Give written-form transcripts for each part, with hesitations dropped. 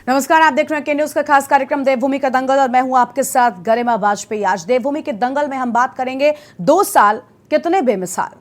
नमस्कार, आप देख रहे हैं के न्यूज का खास कार्यक्रम देवभूमि का दंगल और मैं हूं आपके साथ गरिमा वाजपेयी। आज देवभूमि के दंगल में हम बात करेंगे 2 साल कितने बेमिसाल।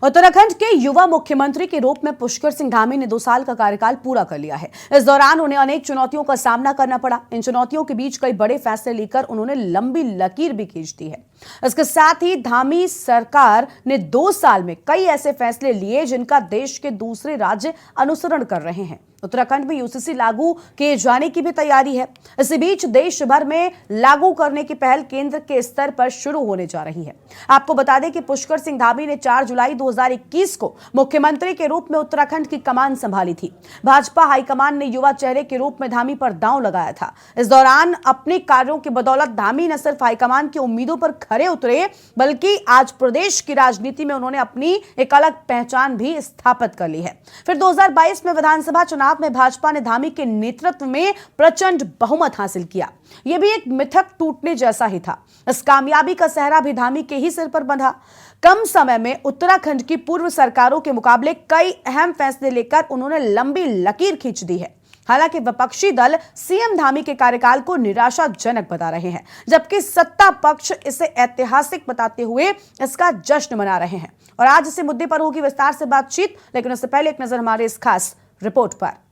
उत्तराखंड के युवा मुख्यमंत्री के रूप में पुष्कर सिंह धामी ने 2 साल का कार्यकाल पूरा कर लिया है। इस दौरान उन्हें अनेक चुनौतियों का सामना करना पड़ा। इन चुनौतियों के बीच कई बड़े फैसले लेकर उन्होंने लंबी लकीर भी खींच दी है। इसके साथ ही धामी सरकार ने 2 साल में कई ऐसे फैसले लिए जिनका देश के दूसरे राज्य अनुसरण कर रहे हैं। उत्तराखंड में यूसीसी लागू किए जाने की भी तैयारी है। इसी बीच देश भर में लागू करने की पहल केंद्र के स्तर पर शुरू होने जा रही है। आपको बता दें कि पुष्कर सिंह धामी ने 4 जुलाई 2021 को मुख्यमंत्री के रूप में उत्तराखंड की कमान संभाली थी। भाजपा हाईकमान ने युवा चेहरे के रूप में धामी पर दांव लगाया था। इस दौरान अपने कार्यों की बदौलत धामी न सिर्फ हाईकमान की उम्मीदों पर खरे उतरे, बल्कि आज प्रदेश की राजनीति में उन्होंने अपनी एक अलग पहचान भी स्थापित कर ली है। फिर 2022 में विधानसभा चुनाव में भाजपा ने धामी के नेतृत्व में प्रचंड बहुमत हासिल किया। यह भी एक मिथक टूटने जैसा ही था। इस कामयाबी का सेहरा भी धामी के ही सिर पर बंधा। कम समय में उत्तराखंड की पूर्व सरकारों के मुकाबले कई अहम फैसले लेकर उन्होंने लंबी लकीर खींच दी है। हालांकि विपक्षी दल सीएम धामी के कार्यकाल को निराशाजनक बता रहे हैं, जबकि सत्ता पक्ष इसे ऐतिहासिक बताते हुए इसका जश्न मना रहे हैं। और आज इसी मुद्दे पर होगी विस्तार से बातचीत, लेकिन उससे पहले एक नजर हमारे इस खास रिपोर्ट पर।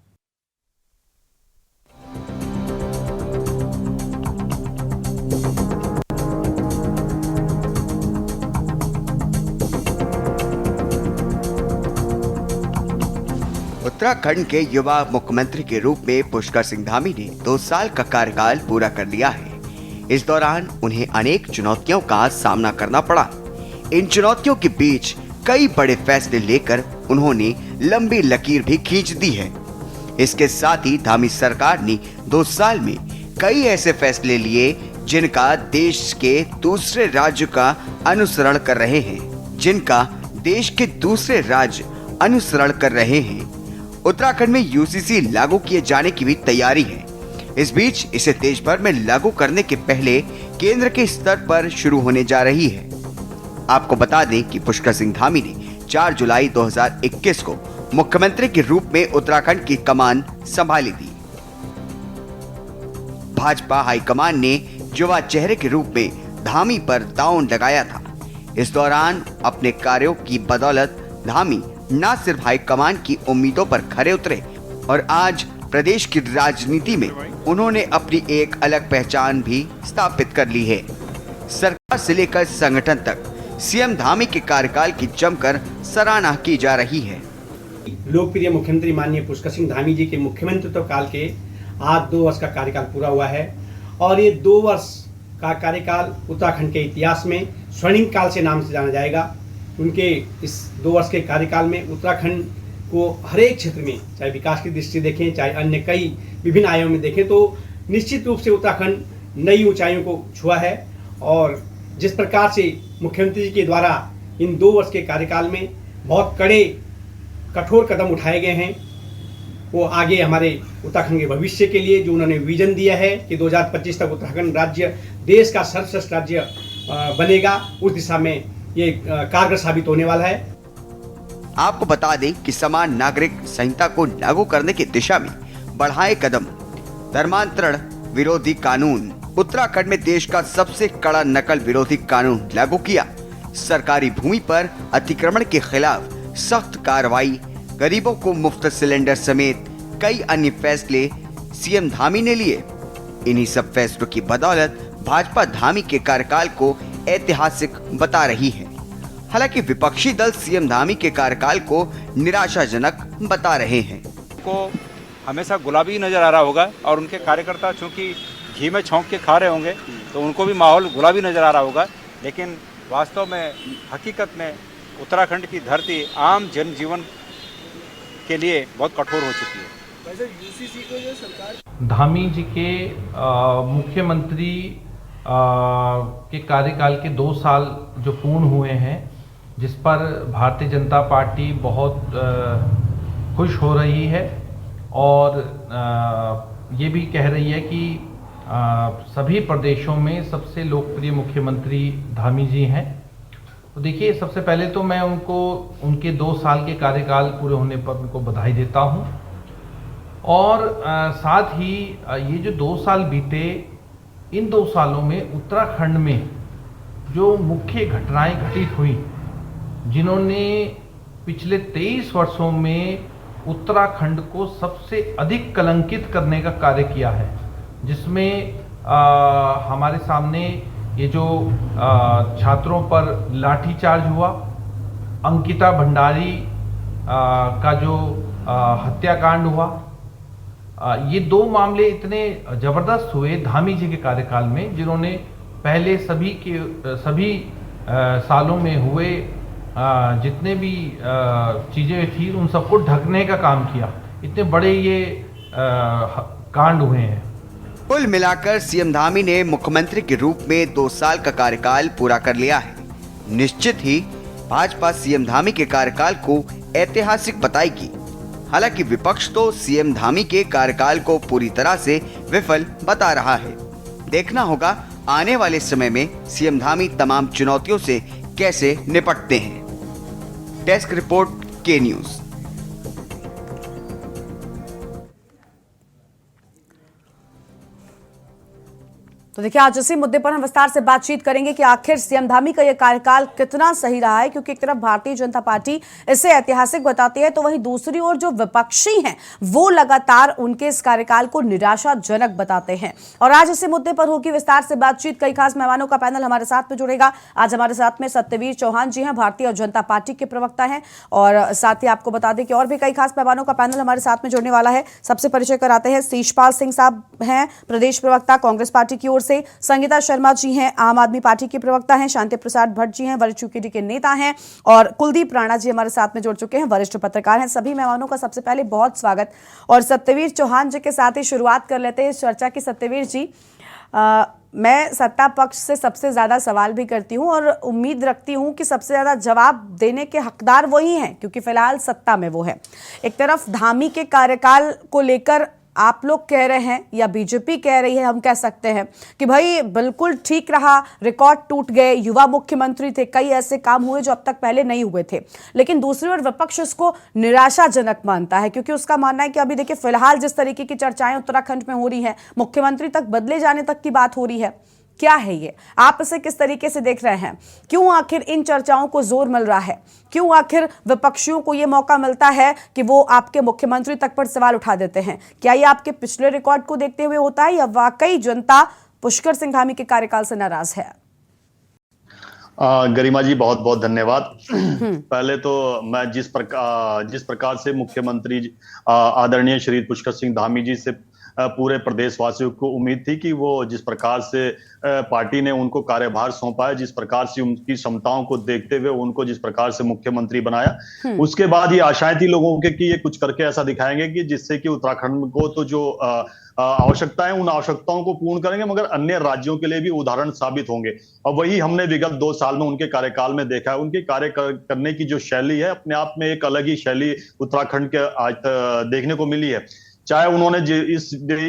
उत्तराखंड के युवा मुख्यमंत्री के रूप में पुष्कर सिंह धामी ने 2 साल का कार्यकाल पूरा कर लिया है। इस दौरान उन्हें अनेक चुनौतियों का सामना करना पड़ा। इन चुनौतियों के बीच कई बड़े फैसले लेकर उन्होंने लंबी लकीर भी खींच दी है। इसके साथ ही धामी सरकार ने 2 साल में कई ऐसे फैसले लिए जिनका देश के दूसरे राज्य का अनुसरण कर रहे हैं। उत्तराखंड में यूसीसी लागू किए जाने की भी तैयारी है। इस बीच इसे देश भर में लागू करने के पहले केंद्र के स्तर पर शुरू होने जा रही है। आपको बता दें कि पुष्कर सिंह धामी ने 4 जुलाई 2021 को मुख्यमंत्री के रूप में उत्तराखंड की कमान संभाली थी। भाजपा हाईकमान ने युवा चेहरे के रूप में धामी पर दांव लगाया था। इस दौरान अपने कार्यों की बदौलत धामी न सिर्फ हाईकमान की उम्मीदों पर खरे उतरे और आज प्रदेश की राजनीति में उन्होंने अपनी एक अलग पहचान भी स्थापित कर ली है। सरकार से लेकर संगठन तक सीएम धामी के कार्यकाल की जमकर सराहना की जा रही है। लोकप्रिय मुख्यमंत्री माननीय पुष्कर सिंह धामी जी के मुख्यमंत्रित्व काल के आज 2 वर्ष का कार्यकाल पूरा हुआ है और ये 2 वर्ष का कार्यकाल उत्तराखंड के इतिहास में स्वर्णिम काल से नाम से जाना जाएगा। उनके इस 2 वर्ष के कार्यकाल में उत्तराखंड को हर एक क्षेत्र में, चाहे विकास की दृष्टि देखें, चाहे अन्य कई विभिन्न आयामों में देखें, तो निश्चित रूप से उत्तराखंड नई ऊंचाइयों को छुआ है। और जिस प्रकार से मुख्यमंत्री जी के द्वारा इन 2 वर्ष के कार्यकाल में बहुत कठोर कदम उठाए गए हैं, वो आगे हमारे उत्तराखंड के भविष्य के लिए जो उन्होंने विजन दिया है कि 2025 तक उत्तराखंड राज्य देश का सर्वश्रेष्ठ राज्य बनेगा, उस दिशा में ये कारगर साबित होने वाला है। आपको बता दें कि समान नागरिक संहिता को लागू करने की दिशा में बढ़ाए कदम। धर्मांतरण विरोधी कानून। उत्तराखंड में देश का सबसे कड़ा नकल विरोधी कानून लागू किया। सरकारी भूमि पर अतिक्रमण के खिलाफ सख्त कार्रवाई। गरीबों को मुफ्त सिलेंडर समेत कई अन्य फैसले सीएम धामी ने लिए। इन्हीं सब फैसलों की बदौलत भाजपा धामी के कार्यकाल को ऐतिहासिक बता रही है। हालांकि विपक्षी दल सीएम धामी के कार्यकाल को निराशाजनक बता रहे हैं। को हमेशा गुलाबी नजर आ रहा होगा और उनके कार्यकर्ता चूंकि घी में छौंक के खा रहे होंगे तो उनको भी माहौल गुलाबी नजर आ रहा होगा, लेकिन वास्तव में हकीकत में उत्तराखंड की धरती आम जनजीवन के लिए बहुत कठोर हो चुकी है। वैसे यूसीसी को जो सरकार धामी जी के मुख्यमंत्री के कार्यकाल के 2 साल जो पूर्ण हुए हैं, जिस पर भारतीय जनता पार्टी बहुत खुश हो रही है और ये भी कह रही है कि सभी प्रदेशों में सबसे लोकप्रिय मुख्यमंत्री धामी जी हैं। तो देखिए, सबसे पहले तो मैं उनको उनके 2 साल के कार्यकाल पूरे होने पर उनको बधाई देता हूं, और साथ ही ये जो 2 साल बीते, इन 2 सालों में उत्तराखंड में जो मुख्य घटनाएं घटित हुई, जिन्होंने पिछले 23 वर्षों में उत्तराखंड को सबसे अधिक कलंकित करने का कार्य किया है, जिसमें हमारे सामने ये जो छात्रों पर लाठीचार्ज हुआ, अंकिता भंडारी का जो हत्याकांड हुआ, ये 2 मामले इतने जबरदस्त हुए धामी जी के कार्यकाल में, जिन्होंने पहले सभी सालों में हुए जितने भी चीजें थी उन सबको ढकने का काम किया। इतने बड़े ये कांड हुए हैं। कुल मिलाकर सीएम धामी ने मुख्यमंत्री के रूप में 2 साल का कार्यकाल पूरा कर लिया है। निश्चित ही भाजपा सीएम धामी के कार्यकाल को ऐतिहासिक बताएगी। हालांकि विपक्ष तो सीएम धामी के कार्यकाल को पूरी तरह से विफल बता रहा है। देखना होगा आने वाले समय में सीएम धामी तमाम चुनौतियों से कैसे निपटते हैं। डेस्क रिपोर्ट, के न्यूज़। तो देखिए, आज इसी मुद्दे पर हम विस्तार से बातचीत करेंगे कि आखिर सीएम धामी का यह कार्यकाल कितना सही रहा है, क्योंकि एक तरफ भारतीय जनता पार्टी इसे ऐतिहासिक बताती है, तो वहीं दूसरी ओर जो विपक्षी हैं वो लगातार उनके इस कार्यकाल को निराशाजनक बताते हैं। और आज इसी मुद्दे पर होगी विस्तार से बातचीत। कई खास मेहमानों का पैनल हमारे साथ में जुड़ेगा। आज हमारे साथ में सत्यवीर चौहान जी हैं, भारतीय जनता पार्टी के प्रवक्ता हैं, और साथ ही आपको बता दें कि और भी कई खास मेहमानों का पैनल हमारे साथ में जुड़ने वाला है। सबसे परिचय कराते हैं, शीशपाल सिंह साहब हैं, प्रदेश प्रवक्ता कांग्रेस पार्टी की ओर से। संगीता शर्मा जी हैं, आम आदमी पार्टी के प्रवक्ता हैं। शांति प्रसाद भट्ट जी हैं, वरिष्ठ यूकेडी के नेता हैं। और कुलदीप राणा जी हमारे साथ में जुड़ चुके हैं, वरिष्ठ पत्रकार हैं। सभी मेहमानों का सबसे पहले बहुत स्वागत। और सत्यवीर चौहान जी के साथ ही शुरुआत कर लेते हैं इस चर्चा की। सत्यवीर जी, मैं सत्ता पक्ष से सबसे ज्यादा सवाल भी करती हूं और उम्मीद रखती हूं कि सबसे ज्यादा जवाब देने के हकदार वही हैं, क्योंकि फिलहाल सत्ता में वो है। एक तरफ धामी के कार्यकाल को लेकर आप लोग कह रहे हैं, या बीजेपी कह रही है, हम कह सकते हैं कि भाई बिल्कुल ठीक रहा, रिकॉर्ड टूट गए, युवा मुख्यमंत्री थे, कई ऐसे काम हुए जो अब तक पहले नहीं हुए थे। लेकिन दूसरी ओर विपक्ष इसको निराशाजनक मानता है, क्योंकि उसका मानना है कि अभी देखिए फिलहाल जिस तरीके की चर्चाएं उत्तराखंड में हो रही हैं, मुख्यमंत्री तक बदले जाने तक की बात हो रही है। क्या है ये, आप इसे किस तरीके से देख रहे हैं? क्यों आखिर इन चर्चाओं को जोर मिल रहा है? क्यों आखिर विपक्षियों को ये मौका मिलता है कि वो आपके मुख्यमंत्री तक पर सवाल उठा देते हैं? क्या ये आपके पिछले रिकॉर्ड को देखते हुए होता है, या वाकई जनता पुष्कर सिंह धामी के कार्यकाल से नाराज है? गरिमा जी, बहुत बहुत धन्यवाद। पहले तो मैं जिस प्रकार से मुख्यमंत्री आदरणीय श्री पुष्कर सिंह धामी जी से पूरे प्रदेशवासियों को उम्मीद थी कि वो जिस प्रकार से पार्टी ने उनको कार्यभार सौंपा है, जिस प्रकार से उनकी क्षमताओं को देखते हुए उनको जिस प्रकार से मुख्यमंत्री बनाया, उसके बाद ये आशाएं थी लोगों के कि ये कुछ करके ऐसा दिखाएंगे कि जिससे कि उत्तराखंड को तो जो आवश्यकताएं, उन आवश्यकताओं को पूर्ण करेंगे, मगर अन्य राज्यों के लिए भी उदाहरण साबित होंगे। और वही हमने विगत 2 साल में उनके कार्यकाल में देखा है। उनके कार्य करने की जो शैली है, अपने आप में एक अलग ही शैली उत्तराखंड के आज देखने को मिली है। चाहे उन्होंने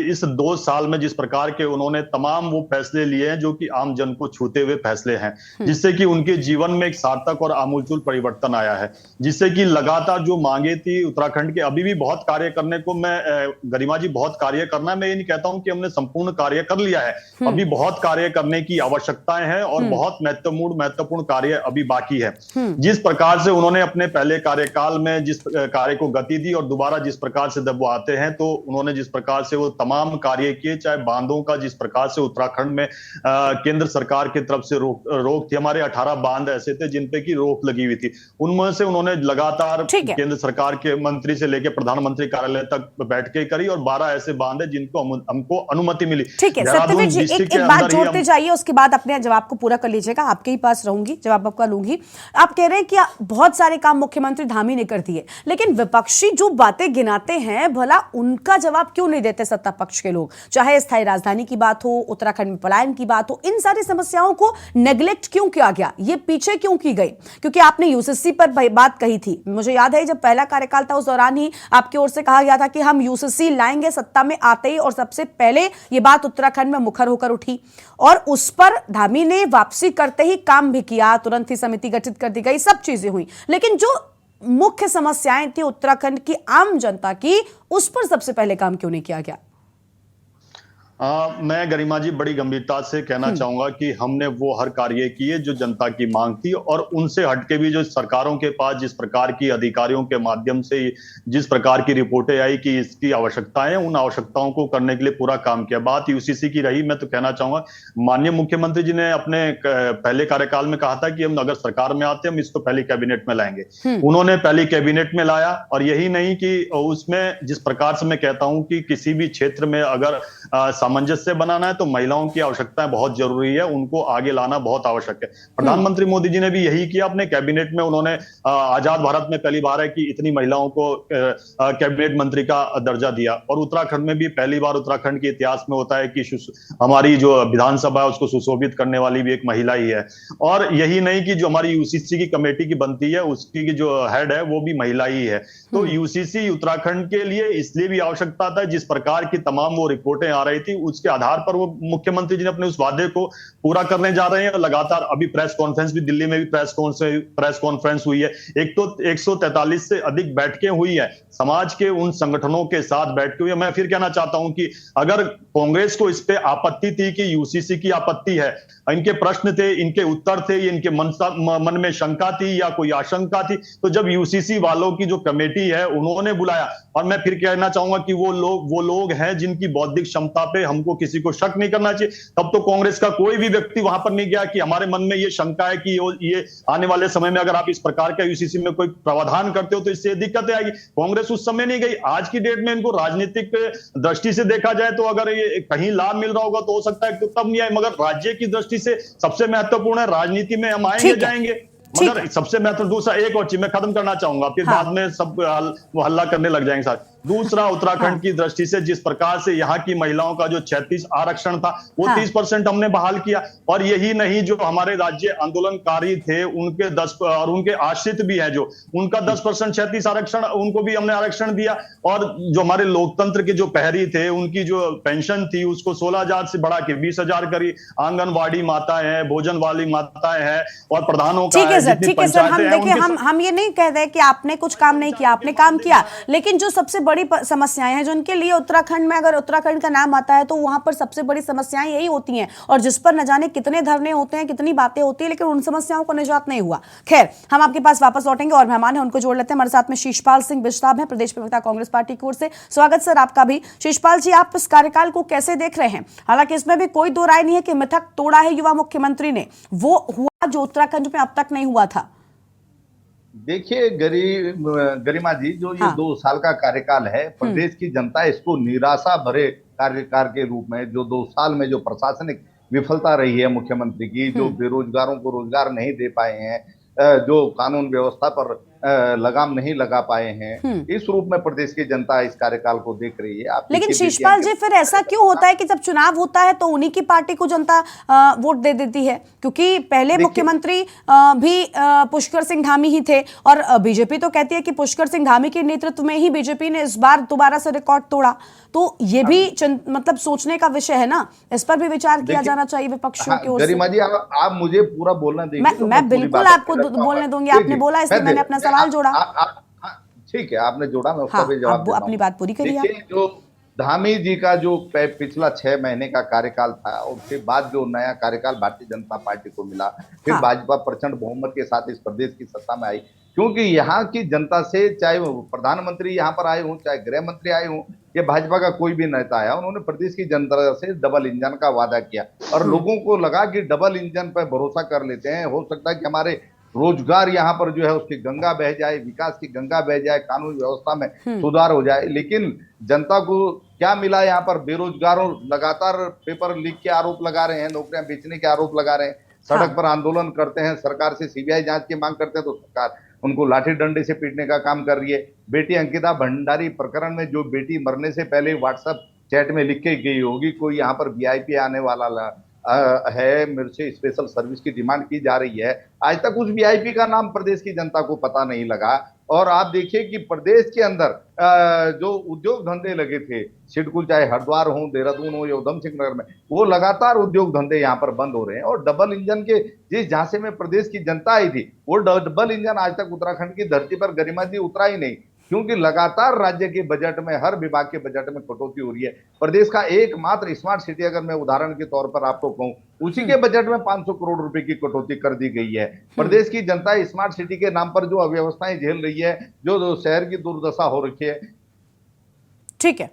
इस 2 साल में जिस प्रकार के उन्होंने तमाम वो फैसले लिए हैं जो कि आम जन को छूते हुए फैसले हैं, जिससे कि उनके जीवन में एक सार्थक और आमूलचूल परिवर्तन आया है, जिससे कि लगातार जो मांगे थी उत्तराखंड के, अभी भी बहुत कार्य करने को, मैं गरिमा जी बहुत कार्य करना है, मैं ये नहीं कहता हूं कि हमने संपूर्ण कार्य कर लिया है, अभी बहुत कार्य करने की आवश्यकताएं हैं और बहुत महत्वपूर्ण कार्य अभी बाकी है। जिस प्रकार से उन्होंने अपने पहले कार्यकाल में जिस कार्य को गति दी और दोबारा जिस प्रकार से जब वो आते हैं तो उन्होंने जिस प्रकार से वो तमाम कार्य किए, चाहे बांधों का जिस प्रकार से उत्तराखंड में केंद्र सरकार की तरफ से रोक थी, हमारे 18 बांध ऐसे थे जिन पे की रोक लगी हुई थी, उनमें से उन्होंने लगातार केंद्र सरकार के मंत्री से लेकर प्रधानमंत्री कार्यालय तक बैठकें करी और 12 ऐसे बांध है जिनको हमको अनुमति मिली। ठीक है सत्यवीर जी, एक बात जोड़ते जाइए, उसके बाद अपने जवाब को पूरा कर लीजिएगा, आपके ही पास रहूंगी, जवाब आपका लूंगी। आप कह रहे हैं कि बहुत सारे काम मुख्यमंत्री धामी ने कर दिए, लेकिन विपक्षी जो बातें गिनाते हैं, भला उन उनका जवाब क्यों नहीं देते सत्ता पक्ष के लोग? चाहे स्थायी राजधानी की बात हो, उत्तराखंड में पलायन की बात हो, इन सारी समस्याओं को नेग्लेक्ट क्यों किया गया, ये पीछे क्यों की गई? क्योंकि आपने यूसीसी पर बात कही थी, मुझे याद है जब पहला कार्यकाल था उस दौरान ही आपकी ओर से कहा गया था कि हम यूसीसी लाएंगे सत्ता में आते ही, और सबसे पहले ये बात उत्तराखंड में मुखर होकर उठी और उस पर धामी ने वापसी करते ही काम भी किया, तुरंत ही समिति गठित कर दी गई, सब चीजें हुई। लेकिन जो मुख्य समस्याएं थी उत्तराखंड की आम जनता की, उस पर सबसे पहले काम क्यों नहीं किया गया? मैं गरिमा जी बड़ी गंभीरता से कहना चाहूंगा कि हमने वो हर कार्य किए जो जनता की मांग थी, और उनसे हटके भी जो सरकारों के पास जिस प्रकार की अधिकारियों के माध्यम से जिस प्रकार की रिपोर्टें आई कि इसकी आवश्यकताएं हैं, उन आवश्यकताओं को करने के लिए पूरा काम किया। बात यूसीसी की रही, मैं तो कहना चाहूंगा माननीय मुख्यमंत्री जी ने अपने पहले कार्यकाल में कहा था कि हम अगर सरकार में आते हम इसको पहली कैबिनेट में लाएंगे। उन्होंने पहली कैबिनेट में लाया, और यही नहीं कि उसमें जिस प्रकार से मैं कहता हूं कि किसी भी क्षेत्र में अगर सामंजस्य बनाना है तो महिलाओं की आवश्यकताएं बहुत जरूरी है, उनको आगे लाना बहुत आवश्यक है। प्रधानमंत्री मोदी जी ने भी यही किया अपने कैबिनेट में। उन्होंने आजाद भारत में पहली बार है कि इतनी महिलाओं को कैबिनेट मंत्री का दर्जा दिया, और उत्तराखंड में भी पहली बार उत्तराखंड के इतिहास में होता है कि हमारी जो विधानसभा है उसको सुशोभित करने वाली भी एक महिला ही है। और यही नहीं कि जो हमारी यूसीसी की कमेटी की बनती है उसकी जो हेड है वो भी महिला ही है। तो यूसीसी उत्तराखंड के लिए इसलिए भी आवश्यकता था, जिस प्रकार की तमाम वो रिपोर्टें आ रही थी उसके आधार पर वो मुख्यमंत्री जी ने अपने उस वादे को पूरा करने जा रहे हैं। और लगातार अभी प्रेस कॉन्फ्रेंस भी, दिल्ली में भी प्रेस कॉन्फ्रेंस हुई है। एक तो 143 से अधिक बैठकें हुई है, समाज के उन संगठनों के साथ बैठकें हुई है। मैं फिर कहना चाहता हूं कि अगर कांग्रेस को इस पे आपत्ति थी कि यूसीसी की आपत्ति है, इनके प्रश्न थे, इनके उत्तर थे, इनके मन में शंका थी या कोई आशंका थी, तो जब यूसीसी वालों की जो कमेटी है उन्होंने बुलाया, और मैं फिर कहना चाहूंगा कि वो लोग हैं जिनकी बौद्धिक क्षमता पे हमको किसी को शक नहीं करना चाहिए। तब तो कांग्रेस का कोई भी व्यक्ति वहां पर नहीं गया कि हमारे मन में ये शंका है कि ये आने वाले समय में अगर आप इस प्रकार का यूसीसी में कोई प्रावधान करते हो तो इससे दिक्कतें आएगी। कांग्रेस उस समय नहीं गई। आज की डेट में इनको राजनीतिक दृष्टि से देखा जाए तो अगर ये कहीं लाभ मिल रहा होगा तो हो सकता है तो तब नहीं आए, मगर राज्य की दृष्टि से सबसे महत्वपूर्ण है। राजनीति में हम आएंगे जाएंगे, मगर सबसे महत्वपूर्ण दूसरा एक और चीज मैं खत्म करना चाहूंगा, फिर बाद में सब हल्ला करने लग जाएंगे साथ। दूसरा, उत्तराखंड की दृष्टि से जिस प्रकार से यहाँ की महिलाओं का जो 36 आरक्षण था वो 30% हमने बहाल किया, और यही नहीं जो हमारे राज्य आंदोलनकारी थे उनके 10 और उनके आश्रित भी है जो उनका 10% 36 आरक्षण, उनको भी हमने आरक्षण दिया। और जो हमारे लोकतंत्र के जो प्रहरी थे उनकी जो पेंशन थी उसको 16,000 से बढ़ा के 20,000 करी। आंगनबाड़ी माताएं हैं, भोजन वाली माताएं हैं, और प्रधानों का ठीक है सर, हम देखिए हम ये नहीं कह रहे कि आपने कुछ काम नहीं किया, आपने काम किया, लेकिन जो सबसे बड़ी समस्याएं हैं जिनके लिए उत्तराखंड में अगर उत्तराखंड का नाम आता है तो वहां पर सबसे बड़ी समस्याएं यही होती हैं, और जिस पर न जाने कितने धरने होते हैं, कितनी बातें होती है, लेकिन उन समस्याओं को निजात नहीं हुआ। खैर, हम आपके पास वापस लौटेंगे और मेहमान है उनको जोड़ लेते हैं। हमारे साथ में शीशपाल सिंह बिश्ताब हैं, प्रदेश प्रवक्ता कांग्रेस पार्टी की ओर से। स्वागत सर आपका भी। शीशपाल जी, आप इस कार्यकाल को कैसे देख रहे हैं? हालांकि इसमें भी कोई दो राय नहीं है कि मिथक तोड़ा है युवा मुख्यमंत्री ने, वो हुआ जो उत्तराखंड में अब तक नहीं हुआ था। देखिए गरिमा जी, जो ये 2 साल का कार्यकाल है, प्रदेश की जनता इसको निराशा भरे कार्यकाल के रूप में, जो 2 साल में जो प्रशासनिक विफलता रही है मुख्यमंत्री की, जो बेरोजगारों को रोजगार नहीं दे पाए हैं, जो कानून व्यवस्था पर लगाम नहीं लगा पाए हैं, इस रूप में प्रदेश की जनता इस कार्यकाल को देख रही है। लेकिन शीशपाल जी, फिर ऐसा क्यों होता है कि जब चुनाव होता है तो उन्हीं की पार्टी को जनता वोट दे देती है? क्योंकि पहले मुख्यमंत्री भी पुष्कर सिंह धामी ही थे, और बीजेपी तो कहती है कि पुष्कर सिंह धामी के नेतृत्व में ही बीजेपी ने इस बार दोबारा से रिकॉर्ड तोड़ा। तो ये भी मतलब सोचने का विषय है ना, इस पर भी विचार किया जाना चाहिए विपक्षियों की ओर से। गरिमा जी, आप मुझे पूरा बोलना देंगे? मैं बिल्कुल आपको बोलने दूंगी, आपने बोला इसलिए मैंने अपना सवाल जोड़ा। ठीक है, आपने जोड़ा, मैं उसका भी जवाब देता हूं। अपनी बात पूरी करिए। देखिए, जो धामी जी का जो पिछला 6 महीने का कार्यकाल था, उसके बाद जो नया कार्यकाल भारतीय जनता पार्टी को मिला, फिर भाजपा प्रचंड बहुमत के साथ इस प्रदेश की सत्ता में आई, क्योंकि यहाँ की जनता से, चाहे प्रधानमंत्री यहाँ पर आए हों, चाहे गृह मंत्री आए हों, ये भाजपा का कोई भी नेता आया, उन्होंने प्रदेश की जनता से डबल इंजन का वादा किया, और लोगों को लगा कि डबल इंजन पर भरोसा कर लेते हैं, हो सकता है कि हमारे रोजगार यहाँ पर जो है उसकी गंगा बह जाए, विकास की गंगा बह जाए, कानून व्यवस्था में सुधार हो जाए। लेकिन जनता को क्या मिला? यहाँ पर बेरोजगारों लगातार पेपर लीक के आरोप लगा रहे हैं, नौकरियां बेचने के आरोप लगा रहे हैं, सड़क पर आंदोलन करते हैं, सरकार से सीबीआई जांच की मांग करते हैं तो सरकार उनको लाठी डंडे से पीटने का काम कर रही है। बेटी अंकिता भंडारी प्रकरण में जो बेटी मरने से पहले व्हाट्सएप चैट में लिख के गई होगी, कोई यहाँ पर वीआईपी आने वाला है, मेरे से स्पेशल सर्विस की डिमांड की जा रही है, आज तक उस वीआईपी का नाम प्रदेश की जनता को पता नहीं लगा। और आप देखिए कि प्रदेश के अंदर जो उद्योग धंधे लगे थे, सिडकुल चाहे हरिद्वार हो, देहरादून हो या उधम सिंह नगर में, वो लगातार उद्योग धंधे यहाँ पर बंद हो रहे हैं। और डबल इंजन के जिस झांसे में प्रदेश की जनता आई थी, वो डबल इंजन आज तक उत्तराखंड की धरती पर गरिमा जी उतरा ही नहीं, क्योंकि लगातार राज्य के बजट में, हर विभाग के बजट में कटौती हो रही है। प्रदेश का एकमात्र स्मार्ट सिटी अगर मैं उदाहरण के तौर पर आपको कहूं, उसी के बजट में 500 करोड़ रुपए की कटौती कर दी गई है। प्रदेश की जनता स्मार्ट सिटी के नाम पर जो अव्यवस्थाएं झेल रही है, जो शहर की दुर्दशा हो रखी है। ठीक है,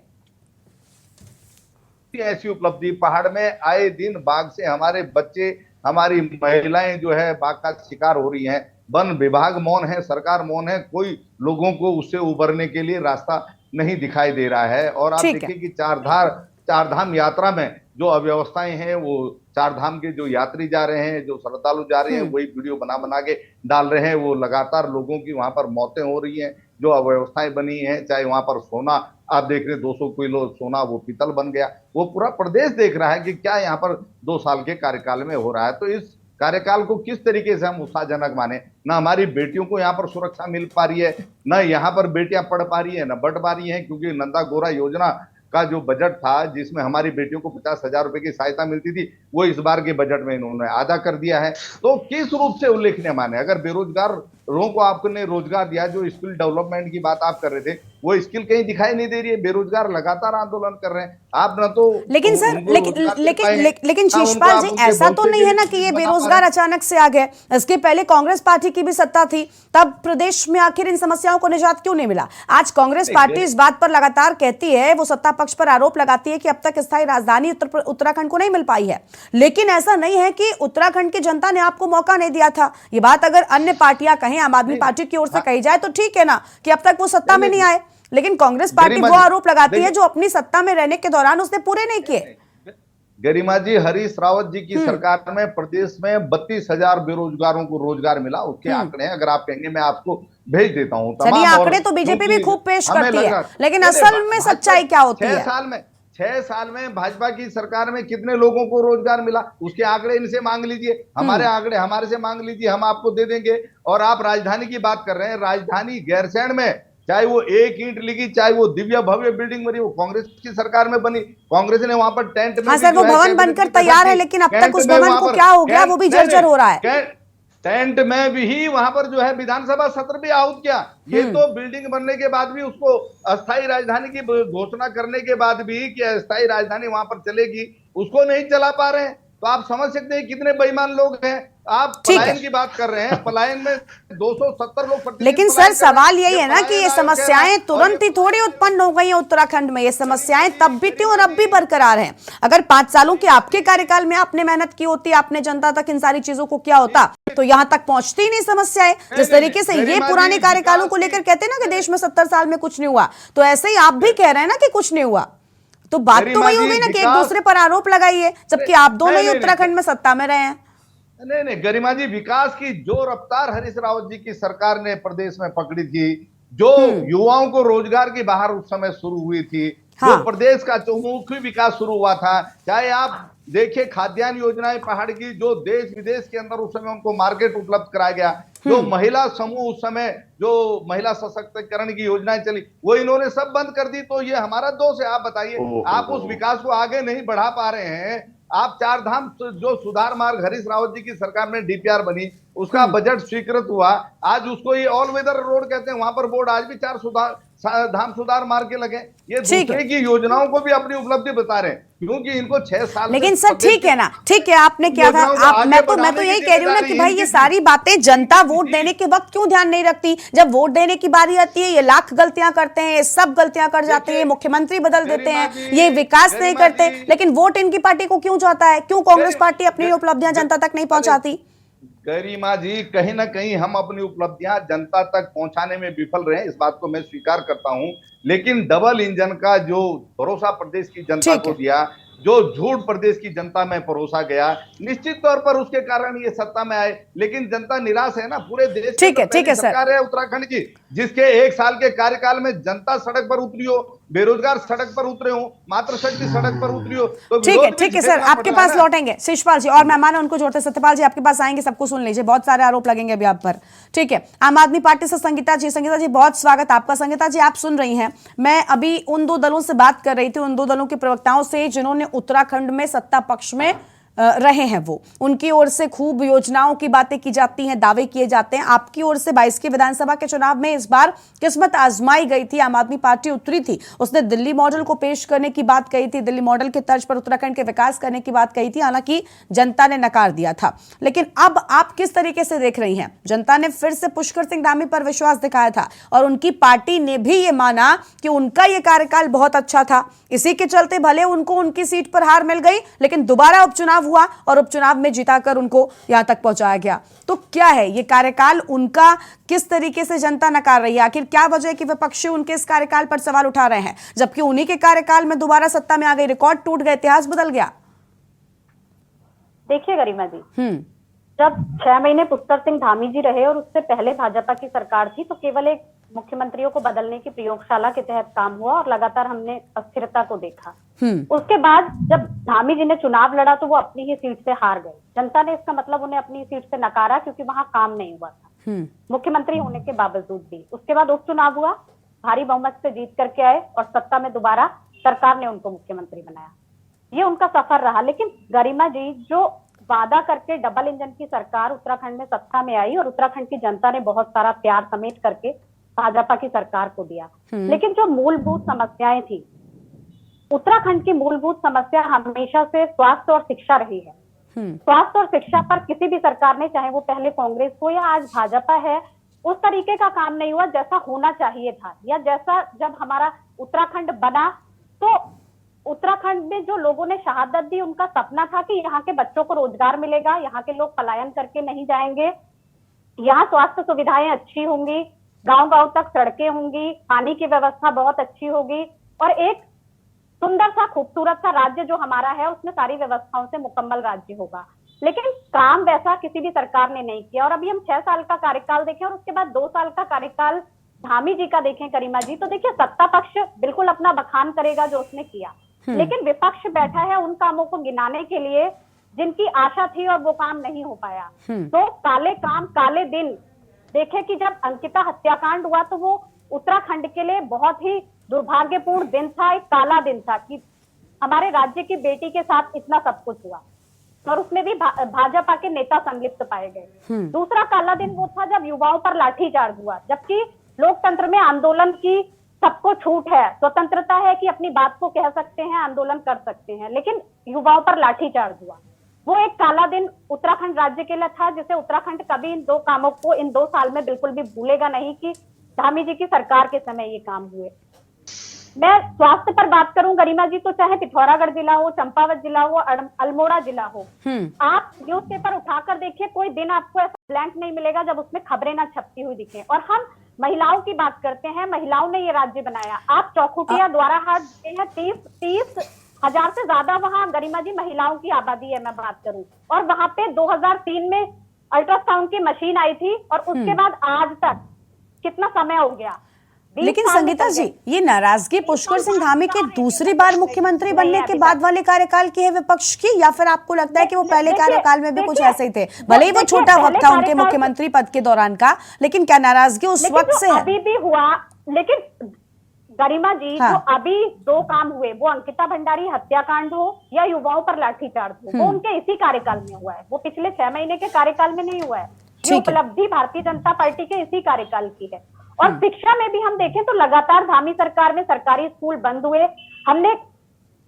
ऐसी उपलब्धि, पहाड़ में आए दिन बाघ से हमारे बच्चे, हमारी महिलाएं जो है बाघ का शिकार हो रही हैं। वन विभाग मौन है, सरकार मौन है, कोई लोगों को उससे उबरने के लिए रास्ता नहीं दिखाई दे रहा है। और आप देखिए कि चार धाम यात्रा में जो अव्यवस्थाएं हैं, वो चार धाम के जो यात्री जा रहे हैं, जो श्रद्धालु जा रहे हैं, वही वीडियो बना के डाल रहे हैं। वो लगातार लोगों की वहां पर मौतें हो रही हैं, जो अव्यवस्थाएं बनी हैं, चाहे वहां पर सोना आप देख रहे 200 किलो सोना वो पीतल बन गया। वो पूरा प्रदेश देख रहा है कि क्या यहाँ पर 2 साल के कार्यकाल में हो रहा है। तो इस कार्यकाल को किस तरीके से हम उत्साहजनक माने। ना हमारी बेटियों को यहाँ पर सुरक्षा मिल पा रही है, ना यहाँ पर बेटियां पढ़ पा रही है, ना बढ़ पा रही है, क्योंकि नंदा गोरा योजना का जो बजट था, जिसमें हमारी बेटियों को 50,000 रुपए की सहायता मिलती थी, वो इस बार के बजट में इन्होंने आधा कर दिया है। तो किस रूप से उल्लेखनीय माने। अगर बेरोजगारों को आपने रोजगार दिया, जो स्किल डेवलपमेंट की बात आप कर रहे थे, वो स्किल कहीं दिखाई नहीं दे रही है। बेरोजगार लगातार आंदोलन कर रहे हैं, आप ना तो लेकिन सर लेकिन शिषपाल जी, ऐसा तो नहीं है ना कि ये बेरोजगार अचानक से आ गए। इसके पहले कांग्रेस पार्टी की भी सत्ता थी, तब प्रदेश में आखिर इन समस्याओं को निजात क्यों नहीं मिला? आज कांग्रेस पार्टी इस बात पर लगातार कहती है, वो सत्ता पक्ष पर आरोप लगाती है कि अब तक स्थायी राजधानी उत्तराखंड को नहीं मिल पाई है। लेकिन ऐसा नहीं है कि उत्तराखंड की जनता ने आपको मौका नहीं दिया था। ये बात अगर अन्य पार्टियां कहें, आम आदमी पार्टी की ओर से कही जाए तो ठीक है ना, कि अब तक वो सत्ता में नहीं आए। लेकिन कांग्रेस पार्टी वो आरोप लगाती है जो अपनी सत्ता में रहने के दौरान उसने पूरे नहीं किए। गरिमा जी, हरीश रावत जी की सरकार में प्रदेश में 32,000 बेरोजगारों को रोजगार मिला। उसके आंकड़े अगर आप कहेंगे मैं आपको भेज देता हूं। चलिए, आंकड़े तो बीजेपी भी खूब पेश करती है, लेकिन असल में सच्चाई क्या होती है? 6 साल में भाजपा की सरकार में कितने लोगों को रोजगार मिला, उसके आंकड़े इनसे मांग लीजिए, हमारे आंकड़े हमारे से मांग लीजिए, हम आपको दे देंगे। और आप राजधानी की बात कर रहे हैं, राजधानी गैरसैंण में चाहे वो 1 ईंट लिखी, चाहे वो दिव्य भव्य बिल्डिंग बनी, वो कांग्रेस की सरकार में बनी। कांग्रेस ने वहां पर टेंट में, हाँ सर, वो भवन बनकर तैयार है, लेकिन अब तक उस भवन को क्या हो गया, वो भी जर्जर हो रहा है। टेंट में भी वहां पर जो है विधानसभा सत्र भी आहूत किया। ये तो बिल्डिंग बनने के बाद भी, उसको अस्थायी राजधानी की घोषणा करने के बाद भी कि अस्थायी राजधानी वहां पर चलेगी, उसको नहीं चला पा रहे हैं। तो आप समझ सकते हैं कितने बेईमान लोग हैं। आप पलायन की बात कर रहे हैं, पलायन में 270 लोग। लेकिन सर, सवाल यही है ना कि ये समस्याएं तुरंत ही थोड़ी उत्पन्न हो गई हैं उत्तराखंड में। ये समस्याएं तब भी थी और अब भी बरकरार हैं। अगर 5 सालों के आपके कार्यकाल में आपने मेहनत की होती, आपने जनता तक इन सारी चीजों को किया होता, तो यहाँ तक पहुंचती ही नहीं समस्याएं। जिस तरीके से ये पुराने कार्यकालों को लेकर कहते हैं ना कि देश में 70 साल में कुछ नहीं हुआ, तो ऐसे ही आप भी कह रहे हैं ना कि कुछ नहीं हुआ। तो बात तो वही होगी ना कि एक दूसरे पर आरोप लगाइए, जबकि आप दोनों ही उत्तराखंड में सत्ता में रहे हैं। नहीं गरिमा जी, विकास की जो रफ्तार हरीश रावत जी की सरकार ने प्रदेश में पकड़ी थी, जो युवाओं को रोजगार की बाहर उस समय शुरू हुई थी, जो प्रदेश का चहुमुखी विकास शुरू हुआ था, चाहे आप देखिए खाद्यान्न योजनाएं पहाड़ की, जो देश विदेश के अंदर उस समय उनको मार्केट उपलब्ध कराया गया, जो महिला समूह उस समय जो महिला सशक्तिकरण की योजनाएं चली, वो इन्होंने सब बंद कर दी। तो ये हमारा दोष है। आप बताइए, आप उस विकास को आगे नहीं बढ़ा पा रहे हैं। आप 4 धाम जो सुधार मार्ग हरीश रावत जी की सरकार में डीपीआर बनी, उसका बजट स्वीकृत हुआ, आज उसको ये ऑल वेदर रोड कहते हैं, वहां पर बोर्ड आज भी 4 धाम सुधार मार्ग के लगे। ये दूसरे की योजनाओं को भी अपनी उपलब्धि बता रहे हैं, क्योंकि इनको 6 साल। लेकिन सर ठीक है ना, ठीक है, आपने क्या था, मैं तो यही कह रही हूँ ना कि भाई ये सारी बातें जनता वोट देने के वक्त क्यों ध्यान नहीं रखती? जब वोट देने की बारी आती है, ये लाख गलतियां करते हैं, ये सब गलतियां कर जाते हैं, मुख्यमंत्री बदल देते हैं, ये विकास नहीं करते, लेकिन वोट इनकी पार्टी को क्यों जाता है? क्यों कांग्रेस पार्टी अपनी उपलब्धियां जनता तक नहीं पहुंचाती? गरिमा जी, कहीं ना कहीं हम अपनी उपलब्धियां जनता तक पहुंचाने में विफल रहे हैं, इस बात को मैं स्वीकार करता हूं। लेकिन डबल इंजन का जो भरोसा प्रदेश की जनता को दिया, जो झूठ प्रदेश की जनता में परोसा गया, निश्चित तौर पर उसके कारण ये सत्ता में आए। लेकिन जनता निराश है ना, पूरे देश ठीक है, ठीक है सर। सरकार है उत्तराखंड की, जिसके 1 साल के कार्यकाल में जनता सड़क पर उतरी हो, बेरोजगार सड़क पर उतरे हो, मातृशक्ति सड़क पर उतरी हो, तो ठीक है सर, आपके पास लौटेंगे शिषपाल जी और मेहमान उनको जोड़ते सत्यपाल जी आपके पास आएंगे, सबको सुन लीजिए, बहुत सारे आरोप लगेंगे अभी आप पर। ठीक है, आम आदमी पार्टी से संगीता जी बहुत स्वागत आपका। संगीता जी आप सुन रही हैं, मैं अभी उन 2 दलों से बात कर रही थी, उन 2 दलों के प्रवक्ताओं से जिन्होंने उत्तराखंड में सत्ता पक्ष में रहे हैं, वो उनकी ओर से खूब योजनाओं की बातें की जाती हैं, दावे किए जाते हैं। आपकी ओर से 22 के विधानसभा के चुनाव में इस बार किस्मत आजमाई गई थी, आम आदमी पार्टी उतरी थी, उसने दिल्ली मॉडल को पेश करने की बात कही थी, दिल्ली मॉडल के तर्ज पर उत्तराखंड के विकास करने की बात कही थी, हालांकि जनता ने नकार दिया था। लेकिन अब आप किस तरीके से देख रही हैं? जनता ने फिर से पुष्कर सिंह धामी पर विश्वास दिखाया था और उनकी पार्टी ने भी ये माना कि उनका ये कार्यकाल बहुत अच्छा था, इसी के चलते भले उनको उनकी सीट पर हार मिल गई, लेकिन दोबारा उपचुनाव हुआ और उपचुनाव में जीताकर उनको यहां तक पहुंचाया गया। तो क्या है ये कार्यकाल उनका, किस तरीके से जनता नकार रही है? आखिर क्या वजह है कि विपक्षी उनके इस कार्यकाल पर सवाल उठा रहे हैं, जबकि उन्हीं के कार्यकाल में दोबारा सत्ता में आ गई, रिकॉर्ड टूट गए, इतिहास बदल गया? देखिए गरिमा जी, जब 6 महीने पुष्कर सिंह धामी जी रहे और उससे पहले भाजपा की सरकार थी, तो केवल एक मुख्यमंत्रियों को बदलने की प्रयोगशाला के तहत काम हुआ और लगातार हमने अस्थिरता को देखा। उसके बाद जब धामी जी ने चुनाव लड़ा तो वो अपनी ही सीट से हार गए। जनता ने इसका मतलब उन्हें अपनी सीट से नकारा, क्योंकि वहां काम नहीं हुआ था मुख्यमंत्री होने के बावजूद भी। उसके बाद उपचुनाव हुआ, भारी बहुमत से जीत करके आए और सत्ता में दोबारा सरकार ने उनको मुख्यमंत्री बनाया। ये उनका सफर रहा। लेकिन गरिमा जी, जो वादा करके डबल इंजन की सरकार उत्तराखंड में सत्ता में आई और उत्तराखंड की जनता ने बहुत सारा प्यार समेट करके भाजपा की सरकार को दिया, लेकिन जो मूलभूत समस्याएं थी, उत्तराखंड की मूलभूत समस्या हमेशा से स्वास्थ्य और शिक्षा रही है। स्वास्थ्य और शिक्षा पर किसी भी सरकार ने, चाहे वो पहले कांग्रेस हो या आज भाजपा है, उस तरीके का काम नहीं हुआ जैसा होना चाहिए था, या जैसा जब हमारा उत्तराखंड बना तो उत्तराखंड में जो लोगों ने शहादत दी, उनका सपना था कि यहाँ के बच्चों को रोजगार मिलेगा, यहाँ के लोग पलायन करके नहीं जाएंगे, यहाँ स्वास्थ्य सुविधाएं अच्छी होंगी, गांव-गांव तक सड़कें होंगी, पानी की व्यवस्था बहुत अच्छी होगी और एक सुंदर सा खूबसूरत सा राज्य जो हमारा है उसमें सारी व्यवस्थाओं से मुकम्मल राज्य होगा। लेकिन काम वैसा किसी भी सरकार ने नहीं किया। और अभी हम 6 साल का कार्यकाल देखें और उसके बाद 2 साल का कार्यकाल धामी जी का देखें गरिमा जी, तो देखिए सत्ता पक्ष बिल्कुल अपना बखान करेगा जो उसने किया, लेकिन विपक्ष बैठा है उन कामों को गिनाने के लिए जिनकी आशा थी और वो काम नहीं हो पाया। तो काले काम काले दिन देखे कि जब अंकिता हत्याकांड हुआ तो वो उत्तराखंड के लिए बहुत ही दुर्भाग्यपूर्ण दिन था, एक काला दिन था कि हमारे राज्य की बेटी के साथ इतना सब कुछ हुआ और उसमें भी भाजपा के नेता संलिप्त पाए गए। दूसरा काला दिन वो था जब युवाओं पर लाठीचार्ज हुआ, जबकि लोकतंत्र में आंदोलन की सबको छूट है, स्वतंत्रता है कि अपनी बात को कह सकते हैं, आंदोलन कर सकते हैं, लेकिन युवाओं पर लाठीचार्ज हुआ। वो एक काला दिन उत्तराखंड राज्य के लिए था जिसे उत्तराखंड कभी इन 2 कामों को इन 2 साल में बिल्कुल भी भूलेगा नहीं कि धामी जी की सरकार के समय ये काम हुए। मैं स्वास्थ्य पर बात करूं गरिमा जी, तो चाहे पिथौरागढ़ जिला हो, चंपावत जिला हो, अल्मोड़ा जिला हो, आप न्यूज़पेपर उठाकर देखिए, कोई दिन आपको ऐसा ब्लैंक नहीं मिलेगा जब उसमें खबरें ना छपती हुई दिखे। और हम महिलाओं की बात करते हैं, महिलाओं ने ये राज्य बनाया। आप चौखुटिया द्वारा हाट हैं, 30,000 से ज्यादा वहां गरिमा जी महिलाओं की आबादी है मैं बात करूं, और वहां पे 2003 में अल्ट्रासाउंड की मशीन आई थी और उसके बाद आज तक कितना समय हो गया। लेकिन संगीता जी, ये नाराजगी पुष्कर सिंह धामी के दूसरी बार मुख्यमंत्री बनने के बाद वाले कार्यकाल की है विपक्ष की, या फिर आपको लगता है कि वो पहले कार्यकाल में भी कुछ ऐसे ही थे? भले ही वो छोटा वक्त था उनके मुख्यमंत्री पद के दौरान का, लेकिन क्या नाराजगी उस वक्त से है? अभी भी हुआ, लेकिन गरिमा जी जो अभी 2 काम हुए, वो अंकिता भंडारी हत्याकांड हो या युवाओं पर लाठीचार्ज हो, वो उनके इसी कार्यकाल में हुआ है, वो पिछले 6 महीने के कार्यकाल में नहीं हुआ है। ये उपलब्धि भारतीय जनता पार्टी के इसी कार्यकाल की है। और शिक्षा में भी हम देखें तो लगातार धामी सरकार में सरकारी स्कूल बंद हुए, हमने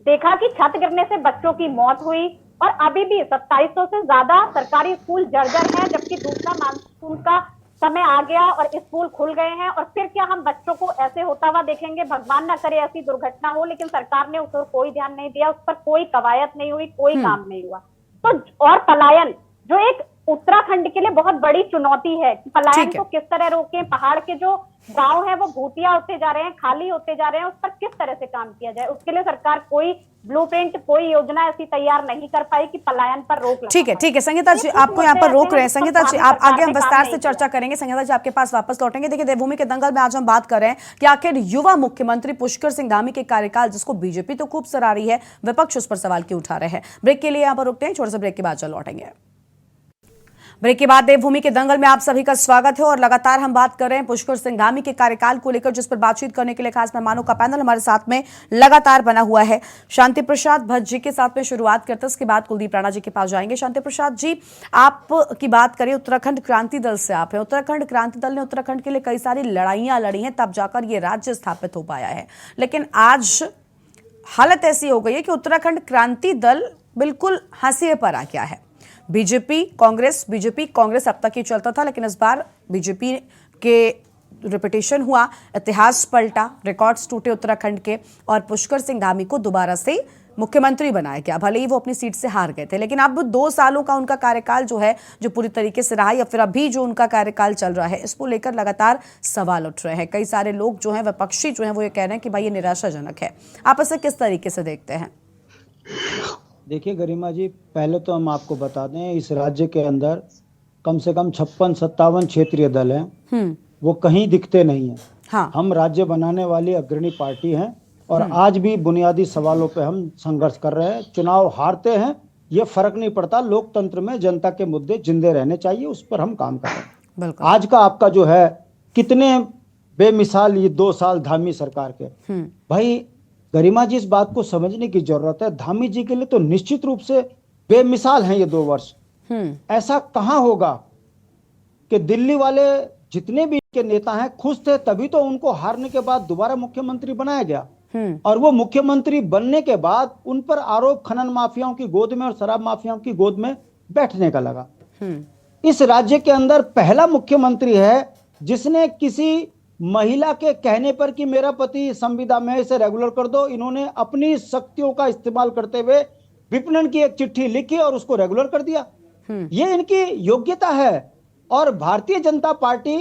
देखा कि छत गिरने से बच्चों की मौत हुई और अभी भी 2700 से ज्यादा सरकारी स्कूल जर्जर हैं, जबकि दूसरा मानसून का समय आ गया और स्कूल खुल गए हैं। और फिर क्या हम बच्चों को ऐसे होता हुआ देखेंगे? भगवान ना करे ऐसी दुर्घटना हो, लेकिन सरकार ने उस पर कोई ध्यान नहीं दिया, उस पर कोई कवायद नहीं हुई, कोई काम नहीं हुआ। तो और पलायन जो एक उत्तराखंड के लिए बहुत बड़ी चुनौती है कि पलायन ठीक है। को किस तरह रोकें, पहाड़ के जो गांव है वो भूतिया होते जा रहे हैं, खाली होते जा रहे हैं, उस पर किस तरह से काम किया जाए। उसके लिए सरकार कोई ब्लूप्रिंट, कोई योजना ऐसी तैयार नहीं कर पाई कि पलायन पर रोक लगा ठीक है, पाए। ठीक है संगीता जी, ये कुछ आपको यहाँ पर मुद्दे रोक ऐसे रहे हैं हैं। जिस पर संगीता जी, आप सरकार आगे हम ने काम विस्तार से नहीं चर्चा किया। करेंगे। संगीता जी आपके पास वापस लौटेंगे। देखिए, देवभूमि के दंगल में आज हम बात कर रहे हैं कि आखिर युवा मुख्यमंत्री पुष्कर सिंह धामी के कार्यकाल, जिसको बीजेपी तो खूब सराह रही है, विपक्ष उस पर सवाल क्यों उठा रहे हैं। ब्रेक के लिए यहाँ पर रुकते हैं, छोटे से ब्रेक के बाद चल लौटेंगे। ब्रेक के बाद देवभूमि के दंगल में आप सभी का स्वागत है और लगातार हम बात कर रहे हैं पुष्कर सिंह धामी के कार्यकाल को लेकर, जिस पर बातचीत करने के लिए खास मेहमानों का पैनल हमारे साथ में लगातार बना हुआ है। शांति प्रसाद भट्ट जी के साथ में शुरुआत करते हैं, उसके बाद कुलदीप राणा जी के पास जाएंगे। शांति प्रसाद जी, आप की बात करें, उत्तराखंड क्रांति दल से आप हैं। उत्तराखंड क्रांति दल ने उत्तराखंड के लिए कई सारी लड़ाइयां लड़ी हैं, तब जाकर ये राज्य स्थापित हो पाया है। लेकिन आज हालत ऐसी हो गई है कि उत्तराखंड क्रांति दल बिल्कुल हाशिए पर आ गया है। बीजेपी कांग्रेस अब तक ही चलता था, लेकिन इस बार बीजेपी के रिपीटेशन हुआ, इतिहास पलटा, रिकॉर्ड्स टूटे उत्तराखंड के और पुष्कर सिंह धामी को दोबारा से मुख्यमंत्री बनाया गया। भले ही वो अपनी सीट से हार गए थे, लेकिन अब 2 सालों का उनका कार्यकाल जो है, जो पूरी तरीके से रहा, या फिर अभी जो उनका कार्यकाल चल रहा है, इसको लेकर लगातार सवाल उठ रहे हैं। कई सारे लोग जो हैं, विपक्षी जो हैं, वो ये कह रहे हैं कि भाई ये निराशाजनक है। आप इसे किस तरीके से देखते हैं? देखिए गरिमा जी, पहले तो हम आपको बता दें, इस राज्य के अंदर कम से कम 56-57 क्षेत्रीय दल हैं, वो कहीं दिखते नहीं हैं। हाँ। हम राज्य बनाने वाली अग्रणी पार्टी हैं और आज भी बुनियादी सवालों पे हम संघर्ष कर रहे हैं। चुनाव हारते हैं, ये फर्क नहीं पड़ता, लोकतंत्र में जनता के मुद्दे जिंदे रहने चाहिए, उस पर हम काम कर रहे हैं। बिल्कुल। आज का आपका जो है, कितने बेमिसाल ये 2 साल धामी सरकार के, भाई गरिमा जी इस बात को समझने की जरूरत है, धामी जी के लिए तो निश्चित रूप से बेमिसाल हैं ये 2 वर्ष। ऐसा कहां होगा कि दिल्ली वाले जितने भी के नेता हैं खुश थे, तभी तो उनको हारने के बाद दोबारा मुख्यमंत्री बनाया गया। और वो मुख्यमंत्री बनने के बाद उन पर आरोप खनन माफियाओं की गोद में और शराब माफियाओं की गोद में बैठने का लगा। इस राज्य के अंदर पहला मुख्यमंत्री है जिसने किसी महिला के कहने पर कि मेरा पति संविदा में इसे रेगुलर कर दो, इन्होंने अपनी शक्तियों का इस्तेमाल करते हुए विपणन की एक चिट्ठी लिखी और उसको रेगुलर कर दिया। ये इनकी योग्यता है। और भारतीय जनता पार्टी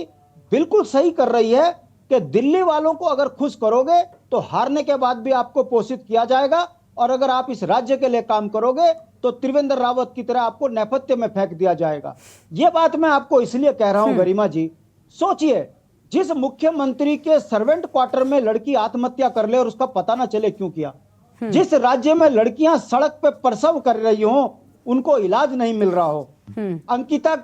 बिल्कुल सही कर रही है कि दिल्ली वालों को अगर खुश करोगे तो हारने के बाद भी आपको पोषित किया जाएगा, और अगर आप इस राज्य के लिए काम करोगे तो त्रिवेंद्र रावत की तरह आपको नेपथ्य में फेंक दिया जाएगा। ये बात मैं आपको इसलिए कह रहा हूं गरिमा जी, सोचिए, जिस मुख्यमंत्री के सर्वेंट क्वार्टर में लड़की आत्महत्या कर ले और उसका पता ना चले क्यों किया, जिस राज्य में लड़कियां सड़क पे प्रसव कर रही हो, उनको इलाज नहीं मिल रहा हो, अंकिता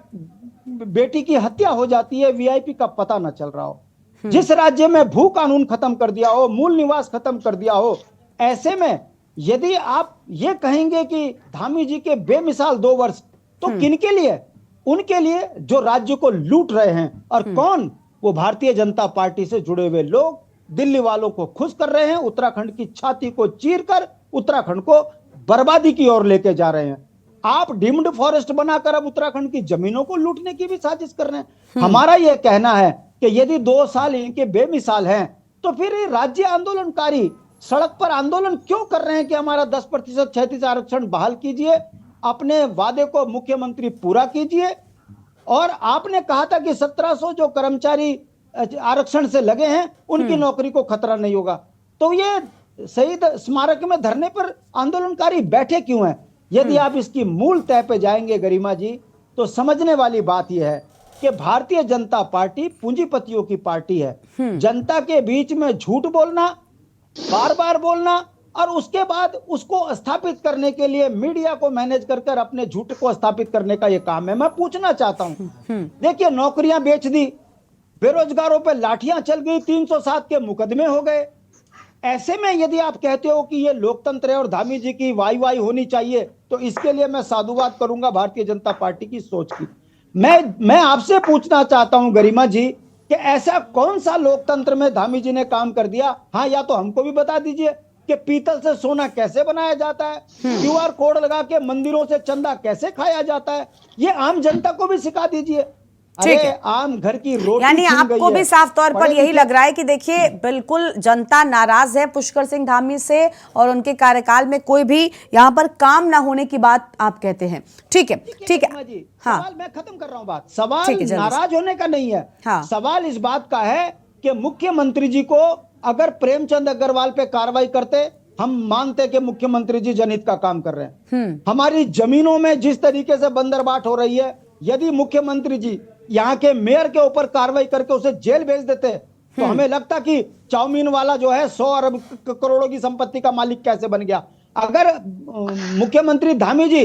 बेटी की हत्या हो जाती है, वीआईपी का पता ना चल रहा हो, जिस राज्य में भू कानून खत्म कर दिया हो, मूल निवास खत्म कर दिया हो, ऐसे में यदि आप ये कहेंगे कि धामी जी के बेमिसाल 2 वर्ष, तो किनके लिए? उनके लिए जो राज्य को लूट रहे हैं। और कौन? वो भारतीय जनता पार्टी से जुड़े हुए लोग दिल्ली वालों को खुश कर रहे हैं, उत्तराखंड की छाती को चीरकर उत्तराखंड को बर्बादी की ओर लेके जा रहे हैं। आप डीम्ड फॉरेस्ट बनाकर अब उत्तराखंड की जमीनों को लूटने की भी साजिश कर रहे हैं। हमारा यह कहना है कि यदि 2 साल इनके बेमिसाल हैं, तो फिर ये राज्य आंदोलनकारी सड़क पर आंदोलन क्यों कर रहे हैं कि हमारा 10% क्षैतिज आरक्षण बहाल कीजिए, अपने वादे को मुख्यमंत्री पूरा कीजिए। और आपने कहा था कि 1700 जो कर्मचारी आरक्षण से लगे हैं उनकी नौकरी को खतरा नहीं होगा, तो ये शहीद स्मारक में धरने पर आंदोलनकारी बैठे क्यों हैं? यदि आप इसकी मूल तय पे जाएंगे गरिमा जी, तो समझने वाली बात यह है कि भारतीय जनता पार्टी पूंजीपतियों की पार्टी है। जनता के बीच में झूठ बोलना, बार बार बोलना, और उसके बाद उसको स्थापित करने के लिए मीडिया को मैनेज कर अपने झूठ को स्थापित करने का यह काम है। मैं पूछना चाहता हूं, देखिए, नौकरियां बेच दी, बेरोजगारों पे लाठियां चल गई, 307 के मुकदमे हो गए। ऐसे में यदि आप कहते हो कि ये लोकतंत्र है और धामी जी की वाई होनी चाहिए, तो इसके लिए मैं साधुवाद करूंगा भारतीय जनता पार्टी की सोच की। मैं आपसे पूछना चाहता हूं गरिमा जी कि ऐसा कौन सा लोकतंत्र में धामी जी ने काम कर दिया? हाँ, या तो हमको भी बता दीजिए कि पीतल से सोना कैसे बनाया जाता है, QR कोड लगा के मंदिरों से चंदा कैसे खाया जाता है, ये आम जनता को भी सिखा दीजिए। ठीक अरे है। आम घर की रोटी यानी छीन आपको गई भी है। साफ तौर पर पढ़े यही लिखे- लग रहा है कि देखिए बिल्कुल जनता नाराज है पुष्कर सिंह धामी से और उनके कार्यकाल में कोई भी यहाँ पर काम ना होने की बात आप कहते हैं। ठीक है, ठीक है। गरिमा जी, हाँ, सवाल मैं खत्म कर रहा हूँ बात। सवाल ठीक है, जल्दी से। नाराज होने का नहीं है। हाँ। सवाल इस बात का है कि मुख्यमंत्री जी को अगर प्रेमचंद अग्रवाल पे कार्रवाई करते, हम मानते कि मुख्यमंत्री जी जनहित का काम कर रहे हैं। हमारी जमीनों में जिस तरीके से बंदरबाट हो रही है, यदि मुख्यमंत्री जी यहाँ के मेयर के ऊपर कार्रवाई करके उसे जेल भेज देते तो हमें लगता कि चाउमीन वाला जो है 100 अरब करोड़ों की संपत्ति का मालिक कैसे बन गया। अगर मुख्यमंत्री धामी जी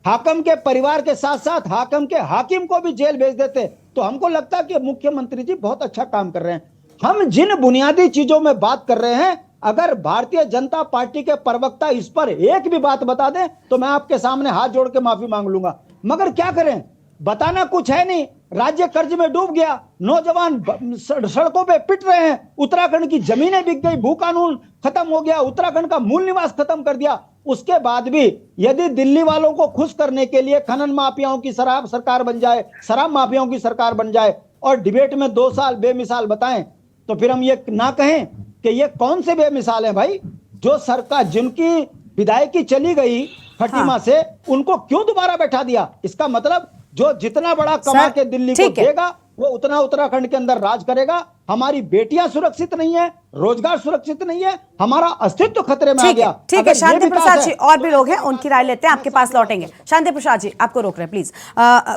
हाकिम के परिवार के साथ साथ हाकिम के हाकिम को भी जेल भेज देते तो हमको लगता कि मुख्यमंत्री जी बहुत अच्छा काम कर रहे हैं। हम जिन बुनियादी चीजों में बात कर रहे हैं, अगर भारतीय जनता पार्टी के प्रवक्ता इस पर एक भी बात बता दें तो मैं आपके सामने हाथ जोड़ के माफी मांग लूंगा। मगर क्या करें, बताना कुछ है नहीं। राज्य कर्ज में डूब गया, नौजवान सड़कों पे पिट रहे हैं, उत्तराखंड की जमीनें बिक गई, भू कानून खत्म हो गया, उत्तराखंड का मूल निवास खत्म कर दिया। उसके बाद भी यदि दिल्ली वालों को खुश करने के लिए खनन माफियाओं की शराब सरकार बन जाए, शराब माफियाओं की सरकार बन जाए और डिबेट में 2 साल बेमिसाल बताएं, तो फिर हम ये ना कहें कि ये कौन से बेमिसाल हैं भाई। जो सरकार जिनकी विधायकी चली गई खटीमा से, उनको क्यों दोबारा बैठा दिया? इसका मतलब जो जितना बड़ा कमा के दिल्ली को देगा वो उतना उत्तराखंड के अंदर राज करेगा। हमारी बेटियां सुरक्षित नहीं है, रोजगार सुरक्षित नहीं है, हमारा अस्तित्व खतरे में आ गया। ठीक है, शांति प्रसाद जी और भी लोग हैं, उनकी राय लेते हैं, आपके पास लौटेंगे। शांति प्रसाद जी आपको रोक रहे हैं प्लीज।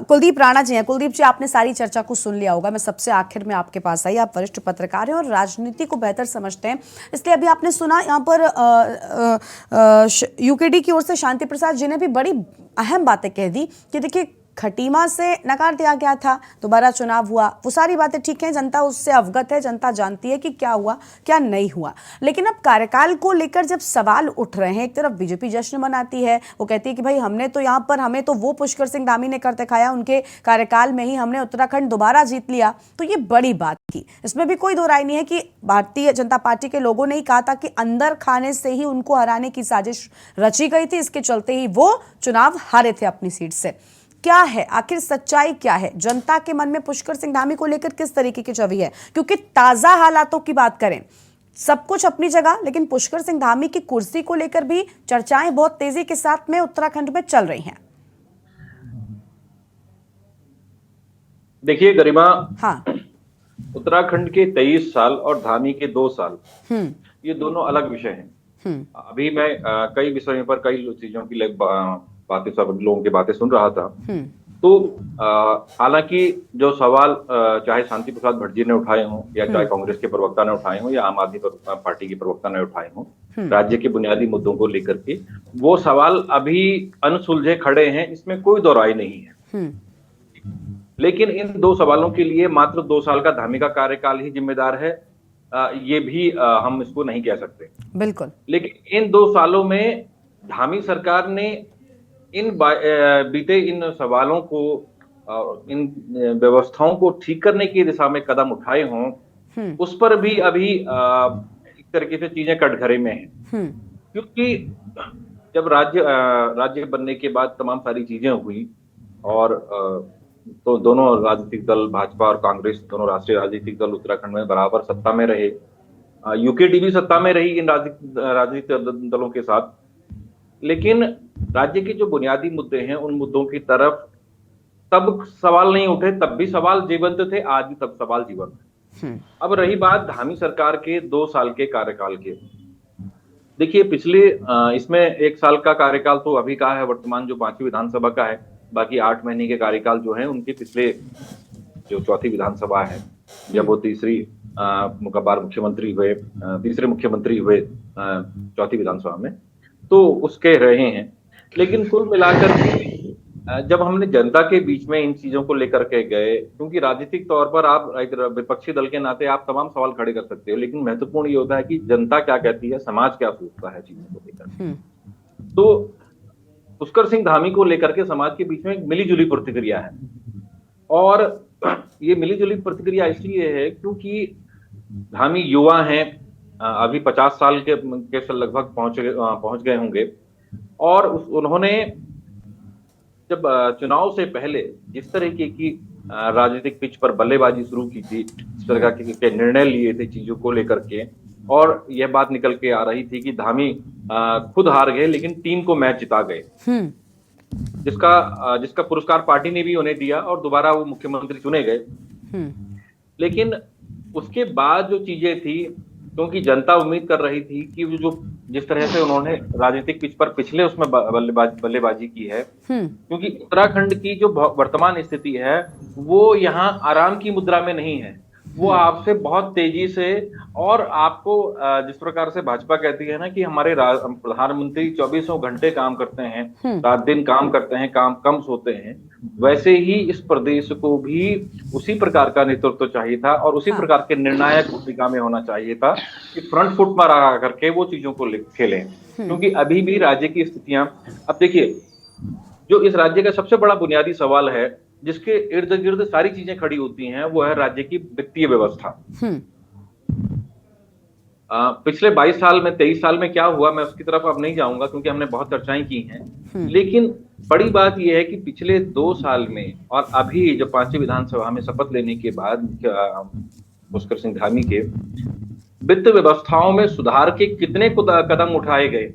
कुलदीप राणा जी हैं। कुलदीप जी, आपने सारी चर्चा को सुन लिया होगा। मैं सबसे आखिर में आपके पास आई। आप वरिष्ठ पत्रकार हैं और राजनीति को बेहतर समझते हैं, इसलिए अभी आपने सुना यहाँ पर यूकेडी की ओर से शांति प्रसाद जी ने भी बड़ी अहम बातें कह दी कि देखिए खटीमा से नकार दिया गया था, दोबारा चुनाव हुआ, वो सारी बातें ठीक हैं, जनता उससे अवगत है, जनता जानती है कि क्या हुआ क्या नहीं हुआ। लेकिन अब कार्यकाल को लेकर जब सवाल उठ रहे हैं, एक तरफ बीजेपी जश्न मनाती है, वो कहती है कि भाई हमने तो यहाँ पर हमें तो वो पुष्कर सिंह धामी ने कर दिखाया, उनके कार्यकाल में ही हमने उत्तराखंड दोबारा जीत लिया, तो ये बड़ी बात थी, इसमें भी कोई दो राय नहीं है कि भारतीय जनता पार्टी के लोगों ने ही कहा था कि अंदर खाने से ही उनको हराने की साजिश रची गई थी, इसके चलते ही वो चुनाव हारे थे अपनी सीट से। क्या है आखिर सच्चाई, क्या है जनता के मन में पुष्कर सिंह धामी को लेकर किस तरीके की छवि है? क्योंकि ताजा हालातों की बात करें, सब कुछ अपनी जगह, लेकिन पुष्कर सिंह धामी की कुर्सी को लेकर भी चर्चाएं बहुत तेजी के साथ में उत्तराखंड में चल रही हैं। देखिए गरिमा, हाँ, उत्तराखंड के 23 साल और धामी के 2 साल, ये दोनों अलग विषय हैं। अभी मैं कई विषयों पर कई चीजों की बातें, सब लोगों की बातें सुन रहा था। तो हालांकि जो सवाल चाहे शांति प्रसाद भट्ट ने उठाए हों या चाहे कांग्रेस के प्रवक्ता ने उठाए हों या आम आदमी पार्टी के प्रवक्ता ने उठाए हों, राज्य के बुनियादी मुद्दों को लेकर के, वो सवाल अभी अनसुलझे खड़े हैं, इसमें कोई दो राय नहीं है। लेकिन इन 2 सवालों के लिए मात्र 2 साल का धामी का कार्यकाल ही जिम्मेदार है, ये भी हम इसको नहीं कह सकते। बिल्कुल। लेकिन इन 2 सालों में धामी सरकार ने बीते इन सवालों को, इन व्यवस्थाओं को ठीक करने की दिशा में कदम उठाए हों, उस पर भी अभी एक तरीके से चीजें कटघरे में हैं। क्योंकि जब राज्य बनने के बाद तमाम सारी चीजें हुई और तो दोनों राजनीतिक दल, भाजपा और कांग्रेस, दोनों राष्ट्रीय राजनीतिक दल उत्तराखंड में बराबर सत्ता में रहे। यूकेडी भी सत्ता में रही इन राजनीतिक दलों के साथ। लेकिन राज्य के जो बुनियादी मुद्दे हैं, उन मुद्दों की तरफ तब सवाल नहीं उठे, तब भी सवाल जीवंत थे, आज भी तब सवाल जीवंत है। अब रही बात धामी सरकार के 2 साल के कार्यकाल के, देखिए पिछले इसमें 1 साल का कार्यकाल तो अभी का है, वर्तमान जो 5वीं विधानसभा का है, बाकी 8 महीने के कार्यकाल जो है उनके पिछले जो 4थी विधानसभा है, जब वो तीसरे मुख्यमंत्री हुए 4थी विधानसभा में, तो उसके रहे हैं। लेकिन कुल मिलाकर जब हमने जनता के बीच में इन चीजों को लेकर के गए, क्योंकि राजनीतिक तौर पर आप एक विपक्षी दल के नाते आप तमाम सवाल खड़े कर सकते हो, लेकिन महत्वपूर्ण ये होता है कि जनता क्या कहती है, समाज क्या सोचता है चीजों को लेकर। तो पुष्कर सिंह धामी को लेकर के समाज के बीच में एक मिलीजुली प्रतिक्रिया है, और ये मिलीजुली प्रतिक्रिया इसलिए है क्योंकि धामी युवा हैं, अभी 50 साल के लगभग पहुंच गए होंगे, और उन्होंने जब चुनाव से पहले जिस तरीके की राजनीतिक पिच पर बल्लेबाजी शुरू की थी, इस प्रकार के निर्णय लिए थे चीजों को लेकर के, और यह बात निकल के आ रही थी कि धामी खुद हार गए लेकिन टीम को मैच जिता गए, जिसका पुरस्कार पार्टी ने भी उन्हें दिया और दोबारा वो मुख्यमंत्री चुने गए। लेकिन उसके बाद जो चीजें थी, क्योंकि जनता उम्मीद कर रही थी कि जो जिस तरह से उन्होंने राजनीतिक पिच पर पिछले उसमें बल्लेबाजी की है, क्योंकि उत्तराखंड की जो वर्तमान स्थिति है वो यहाँ आराम की मुद्रा में नहीं है, वो आपसे बहुत तेजी से, और आपको जिस प्रकार से भाजपा कहती है ना कि हमारे प्रधानमंत्री 24 घंटे काम करते हैं, रात दिन काम करते हैं, काम कम सोते हैं, वैसे ही इस प्रदेश को भी उसी प्रकार का नेतृत्व चाहिए था और उसी प्रकार के निर्णायक भूमिका में होना चाहिए था कि फ्रंट फुट पर आ करके वो चीजों को खेलें। क्योंकि अभी भी राज्य की स्थितियां, अब देखिए, जो इस राज्य का सबसे बड़ा बुनियादी सवाल है जिसके इर्द गिर्द सारी चीजें खड़ी होती हैं, वो है राज्य की वित्तीय व्यवस्था। पिछले 22 साल में 23 साल में क्या हुआ, मैं उसकी तरफ अब नहीं जाऊंगा क्योंकि हमने बहुत चर्चाएं की हैं, लेकिन बड़ी बात यह है कि पिछले 2 साल में और अभी जब 5वीं विधानसभा में शपथ लेने के बाद पुष्कर सिंह धामी के वित्त व्यवस्थाओं में सुधार के कितने कदम उठाए गए,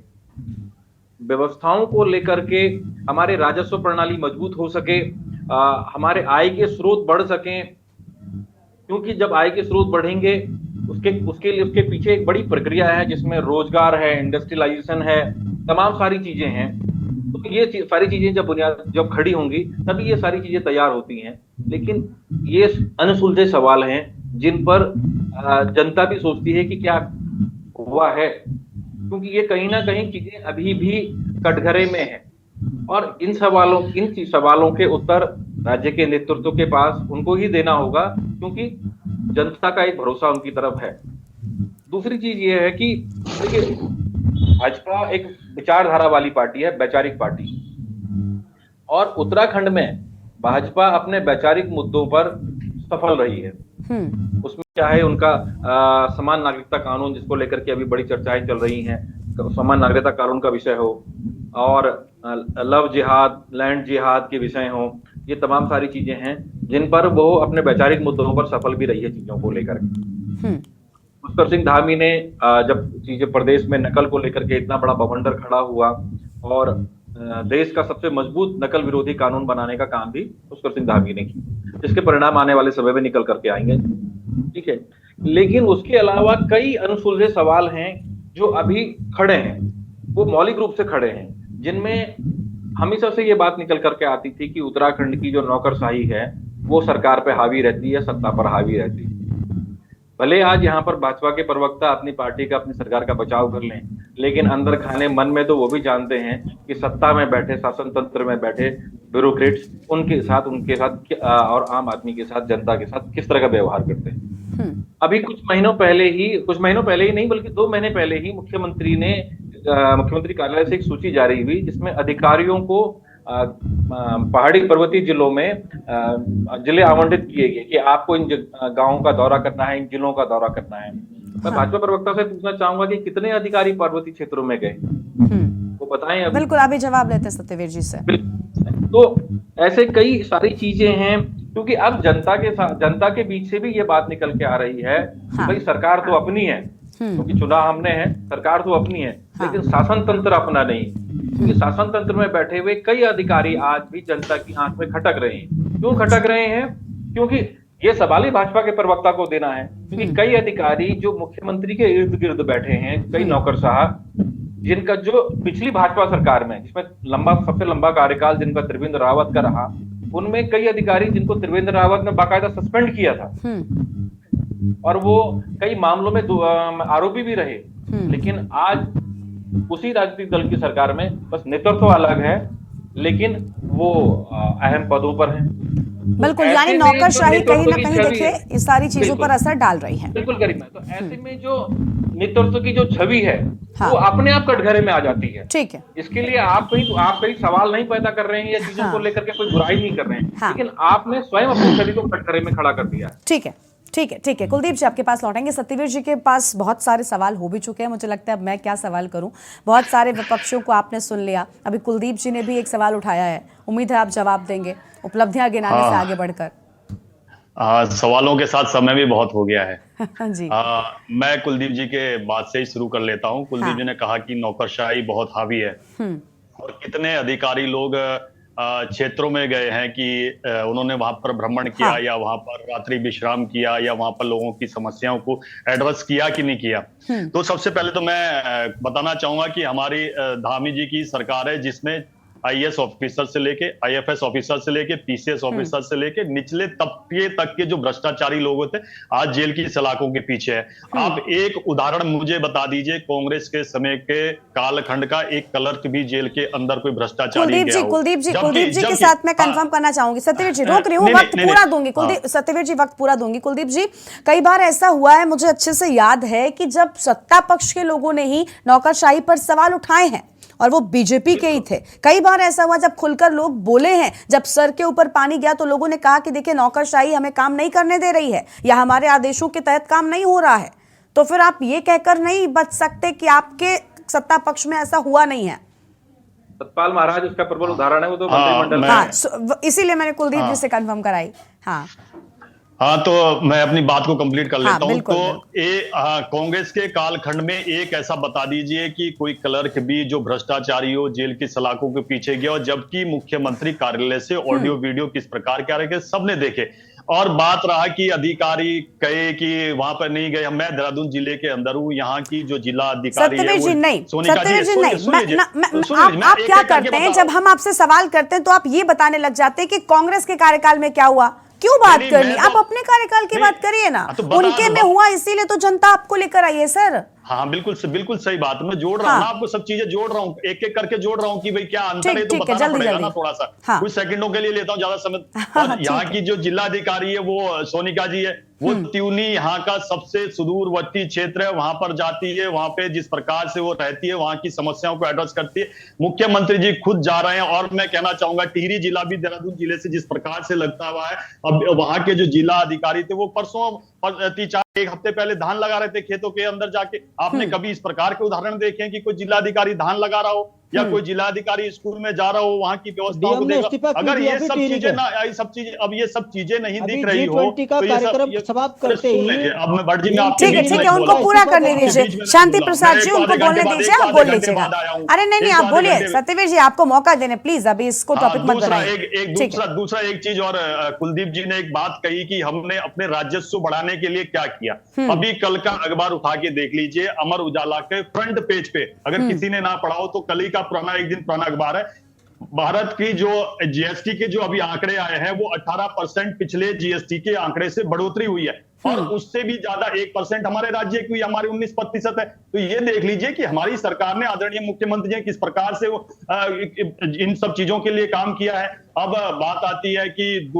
व्यवस्थाओं को लेकर के हमारे राजस्व प्रणाली मजबूत हो सके, हमारे आय के स्रोत बढ़ सकें, क्योंकि जब आय के स्रोत बढ़ेंगे उसके पीछे एक बड़ी प्रक्रिया है जिसमें रोजगार है, इंडस्ट्रियलाइजेशन है, तमाम सारी चीजें हैं। तो ये सारी चीजें जब खड़ी होंगी तभी ये सारी चीजें तैयार होती हैं। लेकिन ये अनसुलझे सवाल हैं जिन पर जनता भी सोचती है कि क्या हुआ है, क्योंकि ये कहीं ना कहीं चीजें अभी भी कटघरे में है और इन सवालों के उत्तर राज्य के नेतृत्व के पास उनको ही देना होगा, क्योंकि जनता का एक भरोसा उनकी तरफ है। दूसरी चीज ये है कि देखिए, भाजपा एक विचारधारा वाली पार्टी है, वैचारिक पार्टी, और उत्तराखंड में भाजपा अपने वैचारिक मुद्दों पर सफल रही है। उसमें चाहे उनका समान नागरिकता कानून, जिसको लेकर के अभी बड़ी चर्चाएं चल रही हैं, समान नागरिकता कानून का विषय हो, और लव जिहाद, लैंड जिहाद के विषय हो, ये तमाम सारी चीजें हैं जिन पर वो अपने वैचारिक मुद्दों पर सफल भी रही है चीजों को लेकर। पुष्कर सिंह धामी ने जब चीजें प्रदेश में नकल को लेकर के इतना बड़ा बवंडर खड़ा हुआ और देश का सबसे मजबूत नकल विरोधी कानून बनाने का काम भी पुष्कर सिंह धामी ने की, जिसके परिणाम आने वाले समय में निकल करके आएंगे, ठीक है। लेकिन उसके अलावा कई अनसुलझे सवाल हैं जो अभी खड़े हैं, वो मौलिक रूप से खड़े हैं, जिनमें हमेशा से ये बात निकल करके आती थी कि उत्तराखंड की जो नौकरशाही है वो सरकार पे हावी रहती है, सत्ता पर हावी रहती है। भले आज यहाँ पर भाजपा के प्रवक्ता अपनी पार्टी का, अपनी सरकार का बचाव कर लें, लेकिन अंदर खाने मन में तो वो भी जानते हैं कि सत्ता में बैठे, शासन तंत्र में बैठे ब्यूरोक्रेट्स उनके साथ और आम आदमी के साथ, जनता के साथ किस तरह का व्यवहार करते हैं। अभी कुछ महीनों पहले ही नहीं बल्कि 2 महीने पहले ही मुख्यमंत्री कार्यालय से एक सूची जारी हुई जिसमें अधिकारियों को पहाड़ी पर्वतीय जिलों में जिले आवंटित किए गए कि आपको इन गांवों का दौरा करना है, इन जिलों का दौरा करना है। मैं भाजपा प्रवक्ता से पूछना चाहूंगा कि कितने अधिकारी पार्वती क्षेत्रों में गए, वो बताएं अभी। बिल्कुल, अभी जवाब लेते सत्यवीर जी से। तो ऐसे कई सारी चीजें हैं, क्योंकि अब जनता के बीच से भी ये बात निकल के आ रही है कि भाई सरकार तो अपनी है, क्योंकि चुनाव हमने है, सरकार तो अपनी है, लेकिन शासन तंत्र अपना नहीं। क्योंकि शासन तंत्र में बैठे हुए कई अधिकारी आज भी जनता की आंख में खटक रहे हैं। क्यों खटक रहे हैं? क्योंकि ये सवाल ही भाजपा के प्रवक्ता को देना है, क्योंकि कई अधिकारी जो मुख्यमंत्री के इर्द गिर्द बैठे हैं, कई नौकरशाह, जिनका जो पिछली भाजपा सरकार में, जिसमें सबसे लंबा कार्यकाल जिनका त्रिवेंद्र रावत का रहा, उनमें कई अधिकारी जिनको त्रिवेंद्र रावत ने बाकायदा सस्पेंड किया था और वो कई मामलों में आरोपी भी रहे। लेकिन आज उसी राजनीतिक दल की सरकार में बस नेतृत्व अलग है, लेकिन वो अहम पदों पर हैं। बिल्कुल, यानी नौकरशाही कहीं ना कहीं देखिए इस सारी चीजों पर असर डाल रही है। बिल्कुल गरिमा, तो ऐसे में जो नेतृत्व की जो छवि है वो अपने आप कटघरे में आ जाती है। ठीक है, इसके लिए आप कहीं सवाल नहीं पैदा कर रहे हैं या चीजों को लेकर के कोई बुराई नहीं कर रहे हैं, लेकिन आपने स्वयं अपनी छवि को कटघरे में खड़ा कर दिया। ठीक है, ठीक है, ठीक है। कुलदीप जी आपके पास लौटेंगे। सत्यवीर जी के पास बहुत सारे सवाल हो भी चुके हैं, मुझे लगता है अब मैं क्या सवाल करूं। बहुत सारे विपक्षों को आपने सुन लिया, अभी कुलदीप जी ने भी एक सवाल उठाया है, उम्मीद है आप जवाब देंगे उपलब्धियां गिनाने से आगे बढ़कर। सवालों के साथ समय भी बहुत हो गया है। जी। मैं कुलदीप जी के बात से ही शुरू कर लेता हूं। कुलदीप जी ने कहा कि नौकरशाही बहुत हावी है और कितने अधिकारी लोग क्षेत्रों में गए हैं कि उन्होंने वहां पर भ्रमण किया या वहां पर रात्रि विश्राम किया या वहां पर लोगों की समस्याओं को एड्रेस किया कि नहीं किया। तो सबसे पहले तो मैं बताना चाहूंगा कि हमारी धामी जी की सरकार है जिसमें आईएएस ऑफिसर से लेके आईएफएस ऑफिसर से लेके पीसीएस ऑफिसर से लेके निचले तबके तक के जो भ्रष्टाचारी लोग होते हैं आज जेल की सलाखों के पीछे है। आप एक उदाहरण मुझे बता दीजिए कांग्रेस के समय के कालखंड का एक क्लर्क भी जेल के अंदर कोई भ्रष्टाचारी गया हो। कुलदीप जी के साथ मैं कंफर्म करना चाहूंगी। सत्यवीर जी रोक रही हूँ, वक्त पूरा दूंगी। सत्यवीर जी वक्त पूरा दूंगी। कुलदीप जी, कई बार ऐसा हुआ है, मुझे अच्छे से याद है कि जब सत्ता पक्ष के लोगों ने ही नौकरशाही पर सवाल उठाए हैं और वो बीजेपी के ही थे। कई बार ऐसा हुआ जब खुलकर लोग बोले हैं, जब सर के ऊपर पानी गया तो लोगों ने कहा कि देखिए नौकरशाही हमें काम नहीं करने दे रही है या हमारे आदेशों के तहत काम नहीं हो रहा है। तो फिर आप ये कहकर नहीं बच सकते कि आपके सत्ता पक्ष में ऐसा हुआ नहीं है। सतपाल महाराज उसका प्रबल उदाहरण है, वो तो मंत्रिमंडल इसीलिए मैंने कुलदीप जी से कंफर्म कराई। हाँ, तो मैं अपनी बात को कंप्लीट कर लेता हूं। तो कांग्रेस के कालखंड में एक ऐसा बता दीजिए कि कोई क्लर्क भी जो भ्रष्टाचारी हो जेल की सलाखों के पीछे गया और जबकि मुख्यमंत्री कार्यालय से ऑडियो वीडियो किस प्रकार के आ रहे थे सबने देखे। और बात रहा कि अधिकारी कहे कि वहां पर नहीं गए, मैं देहरादून जिले के अंदर हूँ, यहाँ की जो जिला अधिकारी है आप क्या करते हैं जब हम आपसे सवाल करते हैं तो आप ये बताने लग जाते हैं कि कांग्रेस के कार्यकाल में क्या हुआ। क्यों बात करनी, आप अपने कार्यकाल की बात करिए ना। उनके में हुआ इसीलिए तो जनता आपको लेकर आई है सर। हाँ बिल्कुल सही बात। मैं जोड़ रहा हूँ ना, आपको सब चीजें जोड़ रहा हूँ, एक एक करके जोड़ रहा हूँ कि भाई क्या अंतर है तो बताना पड़ेगा ना थोड़ा सा। कुछ सेकंडों के लिए लेता हूँ ज्यादा समय। और यहाँ की जो जिला अधिकारी है वो सोनिका जी है, वो त्यूनी यहाँ का सबसे सुदूरवर्ती क्षेत्र है, वहां पर जाती है, वहां पे जिस प्रकार से वो रहती है वहां की समस्याओं को एड्रेस करती है। मुख्यमंत्री जी खुद जा रहे हैं और मैं कहना चाहूंगा टिहरी जिला भी देहरादून जिले से जिस प्रकार से लगता हुआ है, अब वहां के जो जिला अधिकारी थे वो परसों एक हफ्ते पहले धान लगा रहे थे खेतों के अंदर जाके। आपने कभी इस प्रकार के उदाहरण देखे हैं कि कोई जिला अधिकारी धान लगा रहा हो या कोई जिला अधिकारी स्कूल में जा रहा हो वहां की व्यवस्थाओं को देखा? अगर ये सब चीजें ना अब ये सब चीजें नहीं दिख रही हो तो ये समाप्त करते ही अब मैं भट्ट जी में आपके ठीक है उनको पूरा करने दीजिए। शांति प्रसाद जी उनको बोलने दीजिए, आप बोल लीजिएगा। अरे नहीं आप बोलिए सत्यवीर जी, आपको मौका देने प्लीज, अभी इसको टॉपिक मत बनाइए। दूसरा एक चीज और कुलदीप जी ने एक बात कही कि हमने अपने राजस्व बढ़ाने के लिए क्या किया। अभी कल का अखबार उठा के देख लीजिए, अमर उजाला के फ्रंट पेज पे, अगर किसी ने ना पढ़ा हो तो कल ही का पुराना एक दिन पुराना अखबार है, भारत की जो जीएसटी के जो अभी आंकड़े आए हैं वो 18% पिछले जीएसटी के आंकड़े से बढ़ोतरी हुई है और उससे भी ज्यादा 1% हमारे राज्य की हुई, हमारी 19% है। तो ये देख लीजिए कि हमारी सरकार ने, आदरणीय मुख्यमंत्री ने किस प्रकार से वो इन सब चीजों के लिए काम किया है। अब बात आती है कि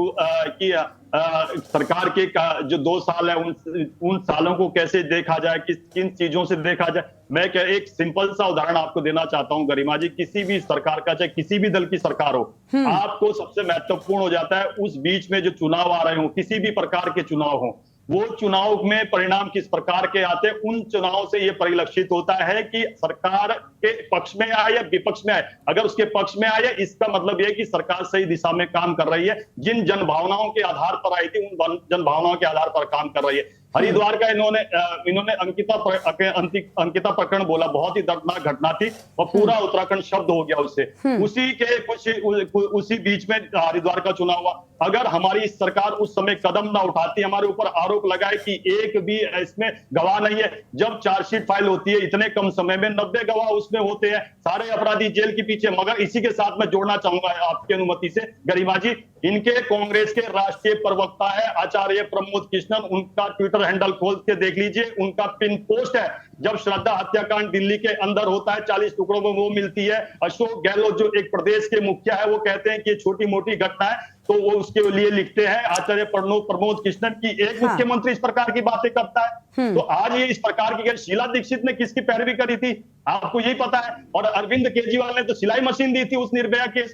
सरकार के जो 2 साल है उन सालों को कैसे देखा जाए, किन चीजों से देखा जाए। मैं एक सिंपल सा उदाहरण आपको देना चाहता हूं गरिमा जी, किसी भी सरकार का चाहे किसी भी दल की सरकार हो, आपको सबसे महत्वपूर्ण हो जाता है उस बीच में जो चुनाव आ रहे हो, किसी भी प्रकार के चुनाव हो, वो चुनाव में परिणाम किस प्रकार के आते हैं, उन चुनाव से ये परिलक्षित होता है कि सरकार के पक्ष में आए या विपक्ष में आए। अगर उसके पक्ष में आए इसका मतलब यह कि सरकार सही दिशा में काम कर रही है, जिन जनभावनाओं के आधार पर आई थी उन जनभावनाओं के आधार पर काम कर रही है। हरिद्वार का इन्होंने अंकिता प्रकरण बोला, बहुत ही दर्दनाक घटना थी और पूरा उत्तराखंड शब्द हो गया उससे। उसी बीच में हरिद्वार का चुनाव हुआ। अगर हमारी सरकार उस समय कदम ना उठाती, हमारे ऊपर आरोप लगाए कि एक भी इसमें गवाह नहीं है, जब चार्जशीट फाइल होती है इतने कम समय में 90 गवाह उसमें होते हैं, सारे अपराधी जेल के पीछे। मगर इसी के साथ मैं जोड़ना चाहूंगा आपकी अनुमति से गरिमा जी, इनके कांग्रेस के राष्ट्रीय प्रवक्ता है आचार्य प्रमोद कृष्णन, उनका ट्विटर हैंडल खोल के देख लीजिए, उनका पिन पोस्ट है। जब श्रद्धा हत्याकांड दिल्ली के अंदर होता है, 40 टुकड़ों में वो मिलती है, अशोक गहलोत जो एक प्रदेश के मुखिया है वो कहते हैं कि छोटी मोटी घटना है, तो वो उसके लिए लिखते हैं आचार्य प्रमोद कृष्णन की एक मुख्यमंत्री इस प्रकार की बातें करता है। तो आज ये इस प्रकार की, शीला दीक्षित ने किसकी पैरवी करी थी आपको यही पता है, और अरविंद केजरीवाल ने तो सिलाई मशीन दी थी उस निर्भया केस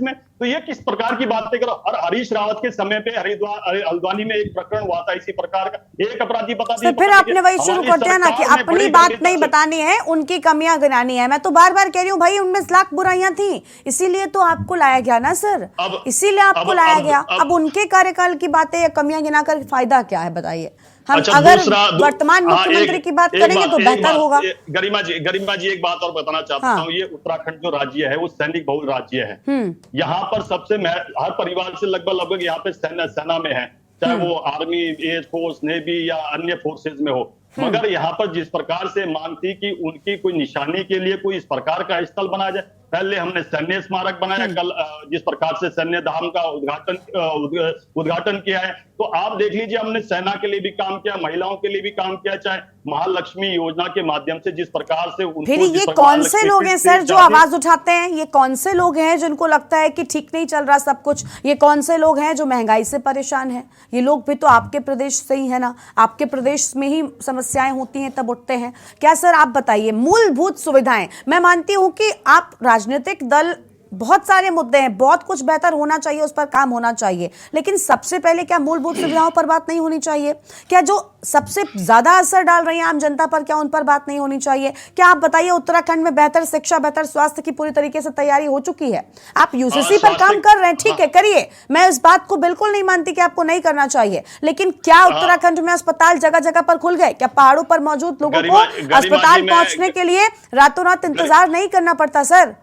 में। तो ये किस प्रकार की बातें करो। और हरीश रावत के समय पे हल्द्वानी में एक प्रकरण हुआ था इसी प्रकार का, एक अपराधी बता दिया। फिर आपने वही शुरू कर दिया ना कि अपनी की बात नहीं बतानी है, उनकी कमियां गिनानी है। मैं तो बार बार कह रही हूँ भाई, उनमें लाख बुराइयां थी, इसीलिए तो आपको लाया गया ना सर, इसीलिए आपको लाया गया। अब उनके कार्यकाल की बातें या कमियां गिनाकर फायदा क्या है, बताइए। हम अगर वर्तमान मुख्यमंत्री की बात करेंगे तो बेहतर होगा। गरिमा जी एक बात और बताना चाहता हूँ, ये उत्तराखंड जो राज्य है वो सैनिक बहुल राज्य है। यहाँ पर सबसे हर परिवार से लगभग यहाँ पे सेना में है, चाहे वो आर्मी, एयरफोर्स, नेवी या अन्य फोर्सेज में हो। मगर यहाँ पर जिस प्रकार से मांग थी कि उनकी कोई निशानी के लिए कोई इस प्रकार का स्थल बनाया जाए, पहले हमने सैन्य स्मारक बनाया, कल जिस प्रकार से सैन्य धाम का उद्घाटन किया है, तो आप देख लीजिए हमने सेना के लिए भी काम किया, महिलाओं के लिए भी काम किया, चाहे महालक्ष्मी योजना के माध्यम से जिस प्रकार से उनको, फिर ये कौन से लोग हैं सर जो आवाज उठाते हैं? ये कौन से लोग हैं जिनको लगता है कि ठीक नहीं चल रहा सब कुछ? ये कौन से लोग हैं जो महंगाई से परेशान हैं? ये लोग भी तो आपके प्रदेश से ही है ना, आपके प्रदेश में ही समस्याएं होती हैं तब उठते हैं क्या सर? आप बताइए। मूलभूत सुविधाएं, मैं मानती हूं कि आप राजनीतिक दल, बहुत सारे मुद्दे हैं, बहुत कुछ बेहतर होना चाहिए, उस पर काम होना चाहिए, लेकिन सबसे पहले क्या मूलभूत सुविधाओं पर बात नहीं होनी चाहिए? क्या जो सबसे ज्यादा असर डाल रही है आम जनता पर, क्या उन पर बात नहीं होनी चाहिए? क्या आप बताइए, उत्तराखंड में बेहतर शिक्षा, बेहतर स्वास्थ्य की पूरी तरीके से तैयारी हो चुकी है? आप यूसीसी पर काम कर रहे हैं, ठीक है, करिए, मैं इस बात को बिल्कुल नहीं मानती कि आपको नहीं करना चाहिए, लेकिन क्या उत्तराखंड में अस्पताल जगह जगह पर खुल गए? क्या पहाड़ों पर मौजूद लोगों को अस्पताल पहुंचने के लिए रातों रात इंतजार नहीं करना पड़ता सर?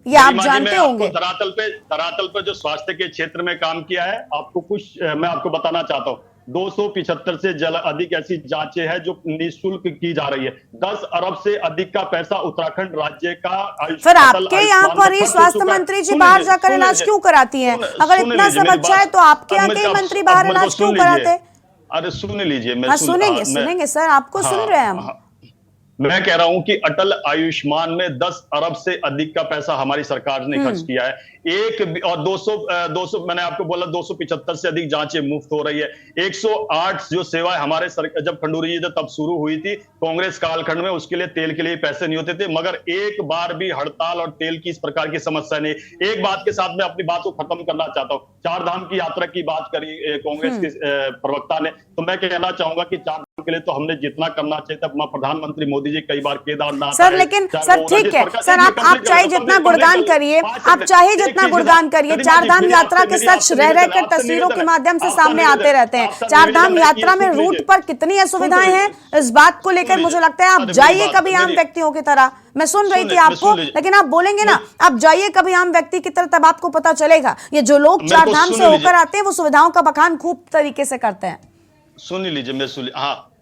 ये आप जानते होंगे। धरातल पे जो स्वास्थ्य के क्षेत्र में काम किया है, आपको कुछ मैं आपको बताना चाहता हूँ। 275 से अधिक ऐसी जांचें हैं जो निःशुल्क की जा रही है। 10 अरब से अधिक का पैसा उत्तराखंड राज्य का फिर आपके यहाँ पर ही स्वास्थ्य मंत्री जी बाहर जाकर इलाज क्यों कराती हैं? अगर इतना सब अच्छा है तो आपके यहाँ के मंत्री बाहर इलाज क्यों कराते? अरे सुन लीजिए, हाँ सुनेंगे सर, आपको सुन रहे हैं हम। मैं कह रहा हूं कि अटल आयुष्मान में 10 अरब से अधिक का पैसा हमारी सरकार ने खर्च किया है। 200 मैंने आपको बोला 275 से अधिक जांचें मुफ्त हो रही है। 108 जो सेवाएं हमारे जब खंडूरी जी तब शुरू हुई थी कांग्रेस कालखंड में, उसके लिए तेल के लिए पैसे नहीं होते थे, मगर एक बार भी हड़ताल और तेल की इस प्रकार की समस्या नहीं। एक बात के साथ मैं अपनी बात को खत्म करना चाहता हूँ। 4 धाम की यात्रा की बात करी कांग्रेस के प्रवक्ता ने, तो मैं कहना चाहूंगा कि 4 धाम के लिए तो हमने जितना करना चाहिए था, प्रधानमंत्री मोदी जी कई बार केदारनाथ सर, लेकिन सर ठीक है सर, आप चाहे जितना गुणगान करिए, आप चाहे जितना गुणगान करिए, 4 धाम यात्रा के सच रह रहकर तस्वीरों के माध्यम से सामने आते रहते हैं। 4 धाम यात्रा में रूट पर कितनी असुविधाएं हैं, इस बात को लेकर मुझे लगता है आप जाइए कभी आम व्यक्तियों की तरह। मैं सुन रही थी आपको, लेकिन आप बोलेंगे ना, आप जाइए कभी आम व्यक्ति की तरह, तब आपको पता चलेगा ये जो लोग 4 धाम से होकर आते हैं वो सुविधाओं का बखान खूब तरीके से करते हैं। सुन लीजिए,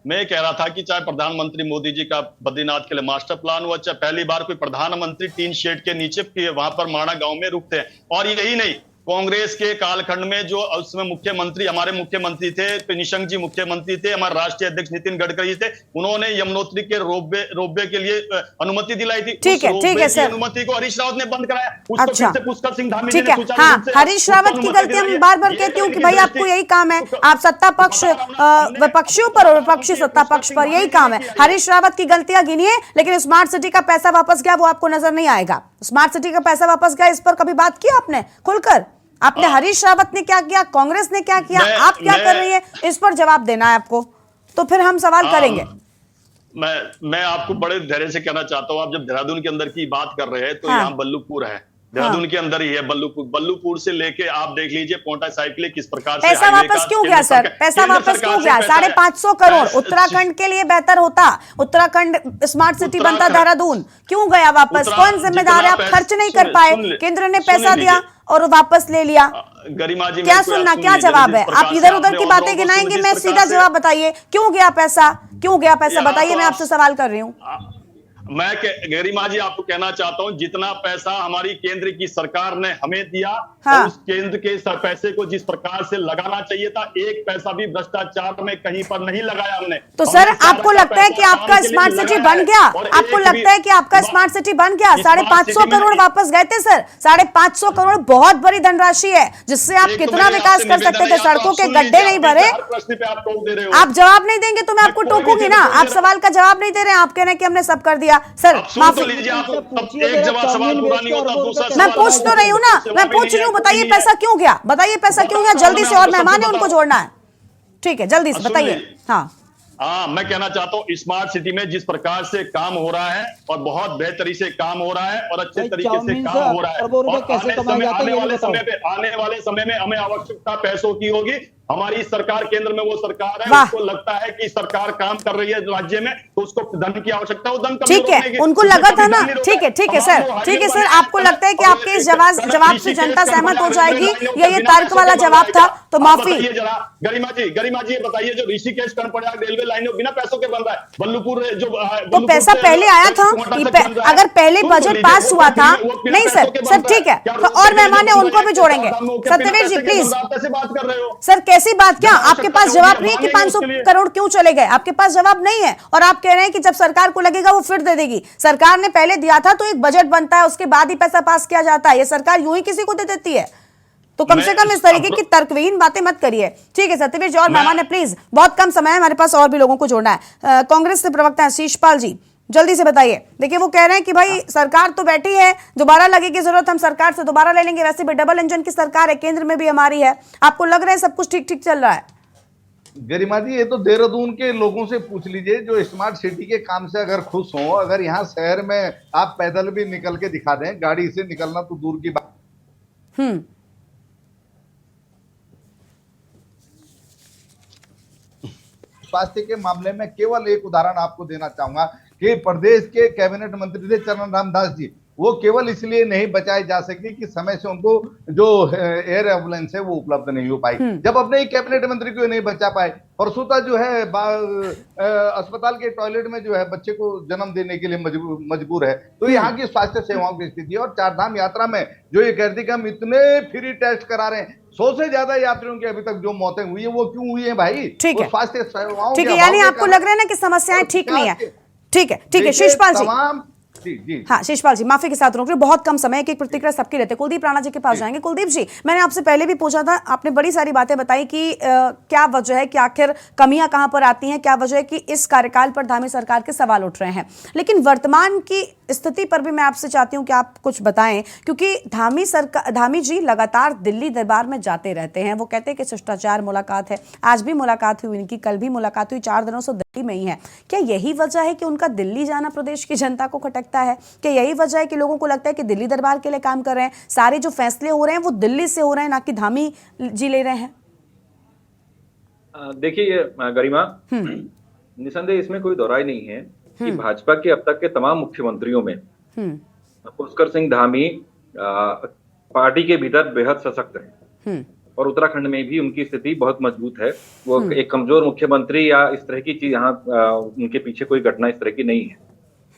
मैं कह रहा था कि चाहे प्रधानमंत्री मोदी जी का बद्रीनाथ के लिए मास्टर प्लान हुआ, चाहे पहली बार कोई प्रधानमंत्री टीन शेड के नीचे वहां पर माणा गांव में रुकते हैं। और यही नहीं, कांग्रेस के कालखंड में जो उसमें मुख्यमंत्री, हमारे मुख्यमंत्री थे निशंक जी, मुख्यमंत्री थे, हमारे राष्ट्रीय अध्यक्ष नितिन गडकरी थे, उन्होंने यमुनोत्री के रोपवे के लिए अनुमति दिलाई थी। ठीक है सर, अनुमति को हरीश रावत ने बंद कराया। अच्छा, पुष्कर सिंह धामी ठीक है, हाँ, हरीश रावत की गलती हम बार बार कहती हूँ कि भाई आपको यही काम है, आप सत्ता पक्ष विपक्षियों पर और विपक्षी सत्ता पक्ष पर, यही काम है। हरीश रावत की गलतियां गिनिए, लेकिन स्मार्ट सिटी का पैसा वापस गया वो आपको नजर नहीं आएगा। स्मार्ट सिटी का पैसा वापस गया, इस पर कभी बात की आपने खुलकर? आपने हरीश रावत ने क्या किया, कांग्रेस ने क्या किया, आप क्या कर रही है, इस पर जवाब देना है आपको, तो फिर हम सवाल करेंगे। मैं आपको बड़े धैर्य से कहना चाहता हूँ, आप जब देहरादून के अंदर की बात कर रहे हैं तो यहाँ बल्लूपुर है, देहरादून के अंदर ही है बल्लूपुर से लेके आप देख लीजिए पोंटा साइकिल किस प्रकार से पैसा वापस क्यों गया सर? पैसा वापस क्यों गया? 550 करोड़ उत्तराखंड के लिए बेहतर होता, उत्तराखंड स्मार्ट सिटी बनता, देहरादून क्यों गया वापस? कौन जिम्मेदार है? आप खर्च नहीं कर पाए, केंद्र ने पैसा दिया और वापस ले लिया। गरिमा जी, क्या सुनना, क्या जवाब है? आप इधर उधर की बातें गिनाएंगे, मैं सीधा जवाब बताइए, क्यों गया पैसा, क्यों गया पैसा, बताइए, मैं आपसे सवाल कर रही हूँ। मैं गरिमा जी आपको कहना चाहता हूं, जितना पैसा हमारी केंद्र की सरकार ने हमें दिया, हाँ। उस केंद्र के पैसे को जिस प्रकार से लगाना चाहिए था, एक पैसा भी भ्रष्टाचार में कहीं पर नहीं लगाया हमने। तो सर आपको लगता है कि आपका स्मार्ट सिटी बन गया? आपको लगता है कि आपका स्मार्ट सिटी बन गया? 550 करोड़ वापस गए थे सर, 550 करोड़ बहुत बड़ी धनराशि है, जिससे आप कितना विकास कर सकते थे, सड़कों के गड्ढे नहीं भरे। आप जवाब नहीं देंगे तो मैं आपको टोकूंगी ना, आप सवाल का जवाब नहीं दे रहे हैं, आप कह रहे हैं कि हमने सब कर दिया। सर माफी, मैं पूछ तो रही हूँ ना, मैं पूछ रही हूँ, बताइए पैसा क्यों गया, बताइए पैसा क्यों गया, जल्दी से, और मेहमान है उनको जोड़ना है। ठीक है, जल्दी से बताइए। हाँ हाँ, मैं कहना चाहता हूँ स्मार्ट सिटी में जिस प्रकार से काम हो रहा है और बहुत बेहतरी से काम हो रहा है और अच्छे भाई, तरीके से चाउमीन काम से हो रहा है अरबों रुपए और कैसे कमाए जाते हैं, ये भी बताओ। आने वाले समय में हमें आवश्यकता पैसों की होगी। हमारी सरकार केंद्र में वो सरकार है, वाह। उसको लगता है कि सरकार काम कर रही है राज्य में, तो उसको धन की आवश्यकता है, वो धन कभी ठीक रोकने है, की- उनको उसमें लगा कभी था ना। धन नहीं रोका ठीक है, ठीक है है। सर, तमाम ठीक है हाईवे सर, बने आपको लगता है कि और आपके इस जवाब से जनता सहमत हो जाएगी या ये तर्क वाला जवाब था? तो माफी। बताइए जरा गरिमा जी ये बताइए, जो ऋषिकेश कर्णप्रयाग रेलवे लाइन बिना पैसों के बन रहा है, बल्लूपुर जो तो पैसा पहले आया था, अगर पहले बजट पास हुआ था। नहीं सर, सर ठीक है, तो और मेहमान है उनको भी जोड़ेंगे। सत्यवीर जी प्लीज। से बात कर रहे हो सर कैसी बात, क्या आपके पास जवाब नहीं है कि 500 करोड़ क्यों चले गए? आपके पास जवाब नहीं है और आप कह रहे हैं कि जब सरकार को लगेगा वो फिर दे देगी। सरकार ने पहले दिया था तो एक बजट बनता है, उसके बाद ही पैसा पास किया जाता है। ये सरकार यूं ही किसी को दे देती है? तो कम से कम इस तरीके की तर्कहीन बातें मत करिए। ठीक है सत्यवीर जी और मेहमान है प्लीज, बहुत कम समय है हमारे पास, और भी लोगों को जोड़ना है। कांग्रेस से प्रवक्ता है शीशपाल जी, जल्दी से बताइए। देखिए वो कह रहे हैं कि भाई सरकार तो बैठी है, दोबारा लगेगी जरूरत हम सरकार से दोबारा ले लेंगे, वैसे भी डबल इंजन की सरकार है, केंद्र में भी हमारी है। आपको लग रहा है सब कुछ ठीक ठीक चल रहा है? गरिमा जी, ये तो देहरादून के लोगों से पूछ लीजिए जो स्मार्ट सिटी के काम से अगर खुश हो। अगर यहाँ शहर में आप पैदल भी निकल के दिखा दें, गाड़ी से निकलना तो दूर की बात। स्वास्थ्य के मामले में केवल एक उदाहरण आपको देना चाहूंगा कि प्रदेश के कैबिनेट मंत्री थे चरण रामदास जी, वो केवल इसलिए नहीं बचाए जा सके कि समय से उनको जो एयर एम्बुलेंस है वो उपलब्ध नहीं हो पाई। जब अपने ही कैबिनेट मंत्री को नहीं बचा पाए, परसोता जो है अस्पताल के टॉयलेट में जो है बच्चे को जन्म देने के लिए मजबूर है। तो यहाँ की स्वास्थ्य सेवाओं की स्थिति और चारधाम यात्रा में जो ये कहती कि हम इतने फ्री टेस्ट करा रहे हैं, 100 से ज्यादा यात्रियों की अभी तक जो मौतें हुई है वो क्यों हुई है भाई? ठीक है, स्वास्थ्य सेवाओं ठीक है, यानी आपको लग रहा है ना कि समस्याएं ठीक नहीं है। ठीक है, ठीक है शीशपाल जी। जी हाँ शीशपाल जी, माफी के साथ रोक रहे, बहुत कम समय, एक प्रतिक्रिया सबकी रहती है। कुलदीप राणा जी के पास जाएंगे। कुलदीप जी, मैंने आपसे पहले भी पूछा था, आपने बड़ी सारी बातें बताई कि क्या वजह है कि आखिर कमियां कहां पर आती हैं, क्या वजह है कि इस कार्यकाल पर धामी सरकार के सवाल उठ रहे हैं। लेकिन वर्तमान की स्थिति पर भी मैं आपसे चाहती हूं कि आप कुछ बताएं, क्योंकि धामी जी लगातार दिल्ली दरबार में जाते रहते हैं। वो कहते हैं कि शिष्टाचार मुलाकात है, आज भी मुलाकात हुई उनकी, कल भी मुलाकात हुई, 4 दिनों से दिल्ली में ही है। क्या यही वजह है कि उनका दिल्ली जाना प्रदेश की जनता को खटकता है? क्या यही वजह है कि लोगों को लगता है कि दिल्ली दरबार के लिए काम कर रहे हैं, सारे जो फैसले हो रहे हैं वो दिल्ली से हो रहे हैं, ना कि धामी जी ले रहे हैं? देखिए गरिमा, निसंदेह इसमें कोई दोहराई नहीं है कि भाजपा के अब तक के तमाम मुख्यमंत्रियों में पुष्कर सिंह धामी पार्टी के भीतर बेहद सशक्त है और उत्तराखंड में भी उनकी स्थिति बहुत मजबूत है। वो एक कमजोर मुख्यमंत्री या इस तरह की चीज यहाँ उनके पीछे कोई घटना इस तरह की नहीं है।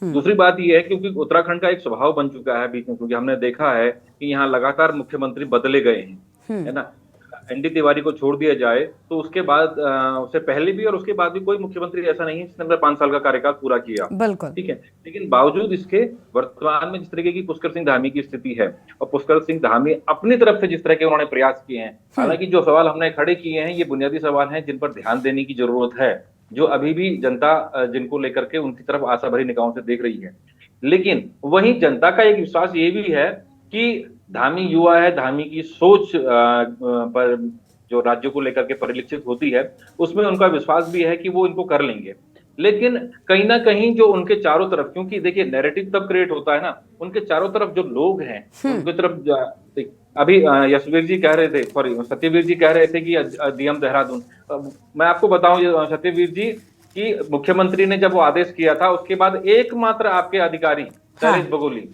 दूसरी बात यह है क्योंकि उत्तराखंड का एक स्वभाव बन चुका है बीच में, क्योंकि हमने देखा है कि यहाँ लगातार मुख्यमंत्री बदले गए हैं, है ना। एनडी तिवारी को छोड़ दिया जाए तो उसके बाद उससे पहले भी और उसके बाद भी कोई मुख्यमंत्री ऐसा नहीं है जिसने अपना 5 साल का कार्यकाल पूरा किया, बिल्कुल ठीक है। लेकिन बावजूद इसके वर्तमान में जिस तरीके की पुष्कर सिंह धामी की स्थिति है और पुष्कर सिंह धामी अपनी तरफ से जिस तरह के उन्होंने प्रयास किए हैं, हालांकि जो सवाल हमने खड़े किए हैं ये बुनियादी सवाल हैं जिन पर ध्यान देने की जरूरत है, जो अभी भी जनता जिनको लेकर के उनकी तरफ आशा भरी निगाहों से देख रही है। लेकिन वहीं जनता का एक विश्वास ये भी है कि धामी युवा है, धामी की सोच पर जो राज्यों को लेकर के परिलक्षित होती है उसमें उनका विश्वास भी है कि वो इनको कर लेंगे। लेकिन कहीं ना कहीं जो उनके चारों तरफ, क्योंकि देखिए नैरेटिव तब क्रिएट होता है ना, उनके चारों तरफ जो लोग हैं उनकी तरफ अभी यशवीर जी कह रहे थे, सॉरी सत्यवीर जी कह रहे थे कि डीएम देहरादून, मैं आपको बताऊं सत्यवीर जी कि मुख्यमंत्री ने जब वो आदेश किया था उसके बाद एकमात्र आपके अधिकारी शैलेश बगोली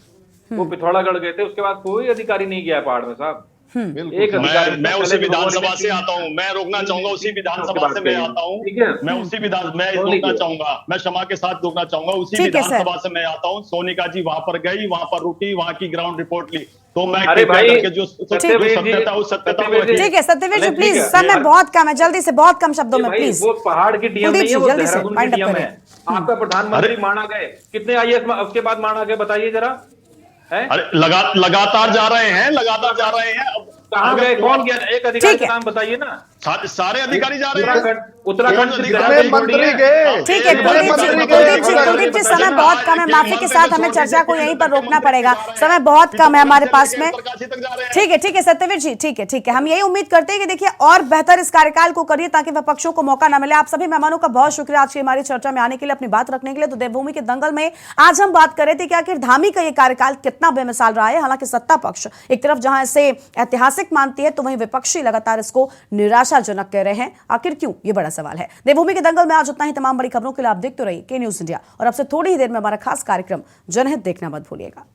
वो पिथौरागढ़ गए थे, उसके बाद कोई अधिकारी नहीं गया पहाड़ में साहब। एक अधिकारी मैं उसी विधानसभा से आता हूँ, मैं रोकना चाहूंगा उसी विधानसभा से मैं आता हूँ, ठीक है। मैं उसी मैं रोकना चाहूंगा, मैं क्षमा के साथ रोकना चाहूंगा, उसी विधानसभा से मैं आता हूँ। सोनिका जी वहां पर गई, वहां पर रुकी, वहां की ग्राउंड रिपोर्ट ली, तो मैं अरे भाई जो सत्यता उस सत्यता को, ठीक है सत्यवीर जी प्लीज, समय बहुत कम है, जल्दी से बहुत कम शब्दों में प्लीज। वो पहाड़ की डीएम नहीं है, वो देहरादून की डीएम है। आपका प्रधानमंत्री माना गए, कितने आईएएस उसके बाद माना गए बताइए जरा? अरे लगातार जा रहे हैं, लगातार जा रहे हैं। कहाँ गए, कौन गया? एक अधिकारी का नाम बताइए ना। सारे अधिकारी जा रहे हैं। उत्तराखंड से कितने मंत्री गए? ठीक है कुलदीप जी समय बहुत कम है, माफी के साथ हमें चर्चा को यहीं पर रोकना पड़ेगा, समय बहुत कम है हमारे पास में। ठीक है सत्यवीर जी, ठीक है हम यही उम्मीद करते हैं कि देखिए और बेहतर इस कार्यकाल को करिए ताकि विपक्षों को मौका ना मिले। आप सभी मेहमानों का बहुत शुक्रिया आज की हमारी चर्चा में आने के लिए, अपनी बात रखने के लिए। तो देवभूमि के दंगल में आज हम बात कर रहे थे कि आखिर धामी का ये कार्यकाल कितना बेमिसाल रहा है। हालांकि सत्ता पक्ष एक तरफ जहां इसे ऐतिहासिक मानती है तो वहीं विपक्षी लगातार इसको निराशाजनक कह रहे हैं। आखिर क्यों, ये बड़ा सवाल है। देवभूमि के दंगल में आज उतना ही। तमाम बड़ी खबरों के लिए आप देखते रहिए के न्यूज इंडिया और अब से थोड़ी ही देर में हमारा खास कार्यक्रम जनहित देखना मत भूलिएगा।